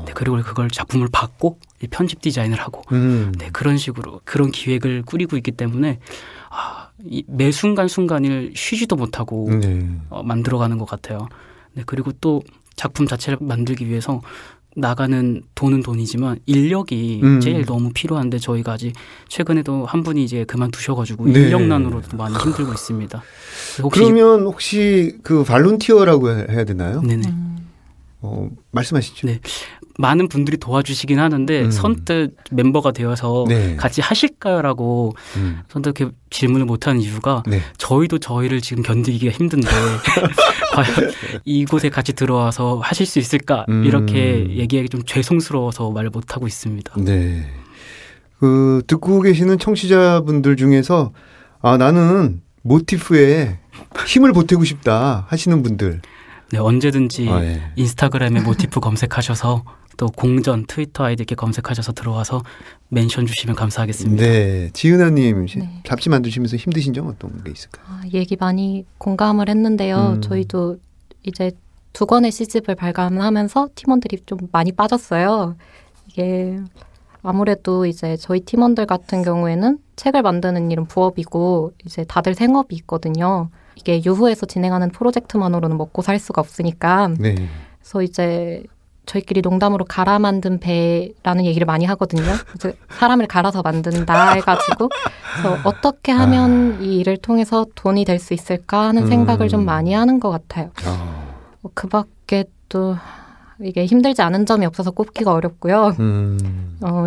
네, 그리고 그걸 작품을 받고 편집 디자인을 하고 네, 그런 식으로 그런 기획을 꾸리고 있기 때문에 매 순간순간을 쉬지도 못하고 만들어가는 것 같아요. 네, 그리고 또 작품 자체를 만들기 위해서 나가는 돈은 돈이지만 인력이 제일 너무 필요한데 저희가 아직 최근에도 한 분이 이제 그만두셔가지고 네. 인력난으로도 많이 힘들고 있습니다. 그러면 혹시 그 발론티어라고 해야 되나요? 네네. 말씀하시죠. 네. 많은 분들이 도와주시긴 하는데 선뜻 멤버가 되어서 네. 같이 하실까요라고 선뜻 이렇게 질문을 못하는 이유가 네. 저희도 저희를 지금 견디기가 힘든데 과연 이곳에 같이 들어와서 하실 수 있을까 이렇게 얘기하기 좀 죄송스러워서 말을 못하고 있습니다. 네. 듣고 계시는 청취자분들 중에서 나는 모티프에 힘을 보태고 싶다 하시는 분들 네, 언제든지 네. 인스타그램에 모티프 검색하셔서 또 공전 트위터 아이디 이렇게 검색하셔서 들어와서 멘션 주시면 감사하겠습니다. 네, 지은아님 네. 잡지 만드시면서 힘드신 점 어떤 게 있을까요? 얘기 많이 공감을 했는데요. 저희도 이제 2권의 시집을 발간하면서 팀원들이 좀 많이 빠졌어요. 이게 아무래도 이제 저희 팀원들 같은 경우에는 책을 만드는 일은 부업이고 이제 다들 생업이 있거든요. 이게 유후에서 진행하는 프로젝트만으로는 먹고 살 수가 없으니까. 네. 그래서 이제 저희끼리 농담으로 갈아 만든 배라는 얘기를 많이 하거든요. 그래서 사람을 갈아서 만든다 해가지고 그래서 어떻게 하면 이 일을 통해서 돈이 될 수 있을까 하는 생각을 좀 많이 하는 것 같아요. 그 밖에 또 이게 힘들지 않은 점이 없어서 꼽기가 어렵고요.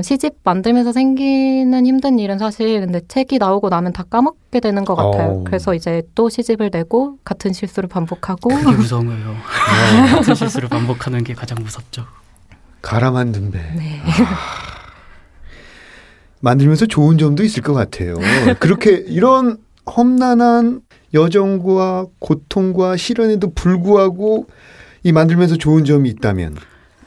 시집 만들면서 생기는 힘든 일은 사실 근데 책이 나오고 나면 다 까먹게 되는 것 같아요. 그래서 이제 또 시집을 내고 같은 실수를 반복하고 그게 무서운 거예요. 같은 실수를 반복하는 게 가장 무섭죠. 갈아 만든 배. 네. 만들면서 좋은 점도 있을 것 같아요. 그렇게 이런 험난한 여정과 고통과 시련에도 불구하고 이 만들면서 좋은 점이 있다면.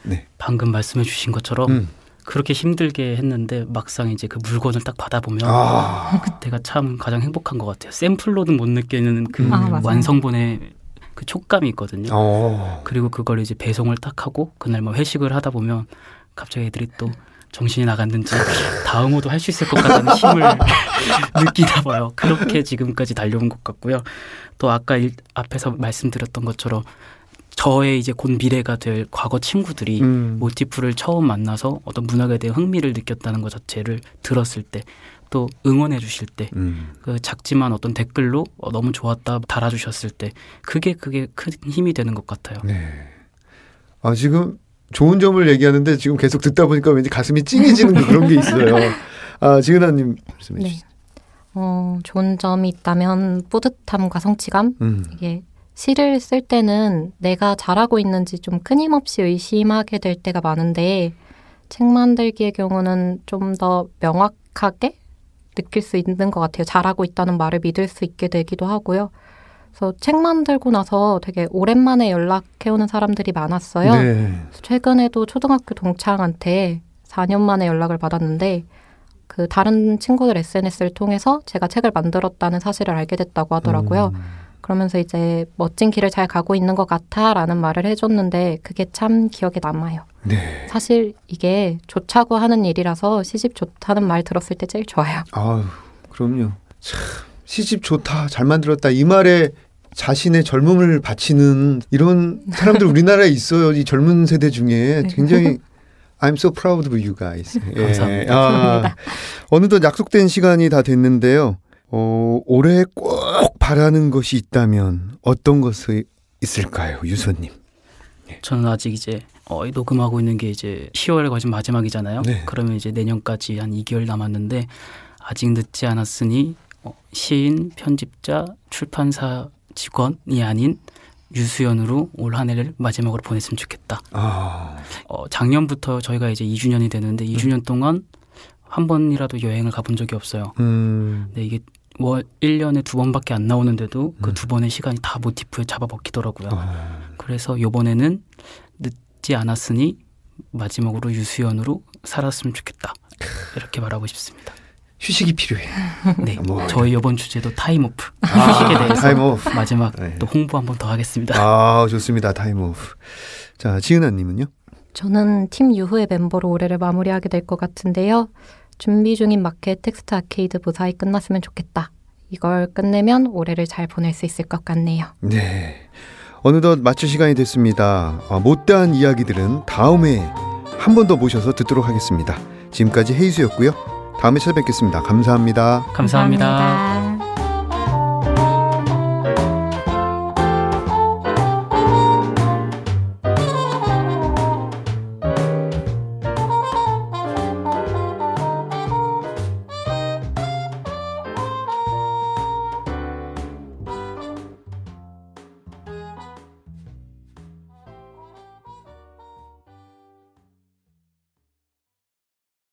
네. 방금 말씀해 주신 것처럼 그렇게 힘들게 했는데 막상 이제 그 물건을 딱 받아보면 그때가 참 가장 행복한 것 같아요. 샘플로는 못 느끼는 그 완성본의 그 촉감이 있거든요. 그리고 그걸 이제 배송을 딱 하고 그날 뭐 회식을 하다 보면 갑자기 애들이 또 정신이 나갔는지 다음 호도 할 수 있을 것 같다는 힘을 느끼나 봐요. 그렇게 지금까지 달려온 것 같고요. 또 아까 앞에서 말씀드렸던 것처럼 저의 이제 곧 미래가 될 과거 친구들이 모티프를 처음 만나서 어떤 문학에 대해 흥미를 느꼈다는 것 자체를 들었을 때 또 응원해 주실 때 그 작지만 어떤 댓글로 너무 좋았다 달아주셨을 때 그게 큰 힘이 되는 것 같아요. 네. 지금 좋은 점을 얘기하는데 지금 계속 듣다 보니까 왠지 가슴이 찡해지는 그런 게 있어요. 지은아님 말씀해 주시죠. 좋은 점이 있다면 뿌듯함과 성취감. 이게 시를 쓸 때는 내가 잘하고 있는지 좀 끊임없이 의심하게 될 때가 많은데 책 만들기의 경우는 좀 더 명확하게 느낄 수 있는 것 같아요. 잘하고 있다는 말을 믿을 수 있게 되기도 하고요. 그래서 책 만들고 나서 되게 오랜만에 연락해오는 사람들이 많았어요. 네. 최근에도 초등학교 동창한테 4년 만에 연락을 받았는데 그 다른 친구들 SNS를 통해서 제가 책을 만들었다는 사실을 알게 됐다고 하더라고요. 그러면서 이제 멋진 길을 잘 가고 있는 것 같아 라는 말을 해줬는데 그게 참 기억에 남아요. 네. 사실 이게 좋자고 하는 일이라서 시집 좋다는 말 들었을 때 제일 좋아요. 그럼요. 참 시집 좋다, 잘 만들었다 이 말에 자신의 젊음을 바치는 이런 사람들 우리나라에 있어요. 이 젊은 세대 중에 굉장히 I'm so proud of you guys. 감사합니다. 어느덧 약속된 시간이 다 됐는데요. 올해 꼭 바라는 것이 있다면 어떤 것이 있을까요, 유서님? 저는 아직 이제 녹음하고 있는 게 이제 10월에 거의 마지막이잖아요. 네. 그러면 이제 내년까지 한 2개월 남았는데 아직 늦지 않았으니 시인, 편집자, 출판사 직원이 아닌 유수연으로 올 한 해를 마지막으로 보냈으면 좋겠다. 작년부터 저희가 이제 2주년이 되는데 2주년 동안 한 번이라도 여행을 가본 적이 없어요. 근데 이게 1년에 2번밖에 안 나오는데도 그 2번의 시간이 다 모티프에 잡아먹히더라고요. 그래서 이번에는 늦지 않았으니 마지막으로 유수연으로 살았으면 좋겠다. 이렇게 말하고 싶습니다. 휴식이 필요해. 네, 저희 이번 주제도 타임오프. 휴식에 대해서 타임오프. 마지막 또 홍보 한번 더 하겠습니다. 좋습니다. 타임오프. 자, 지은아님은요? 저는 팀 유후의 멤버로 올해를 마무리하게 될 것 같은데요. 준비 중인 마켓 텍스트 아케이드 무사히 끝났으면 좋겠다. 이걸 끝내면 올해를 잘 보낼 수 있을 것 같네요. 네. 어느덧 마칠 시간이 됐습니다. 못다한 이야기들은 다음에 한 번 더 모셔서 듣도록 하겠습니다. 지금까지 헤이수였고요. 다음에 찾아뵙겠습니다. 감사합니다. 감사합니다.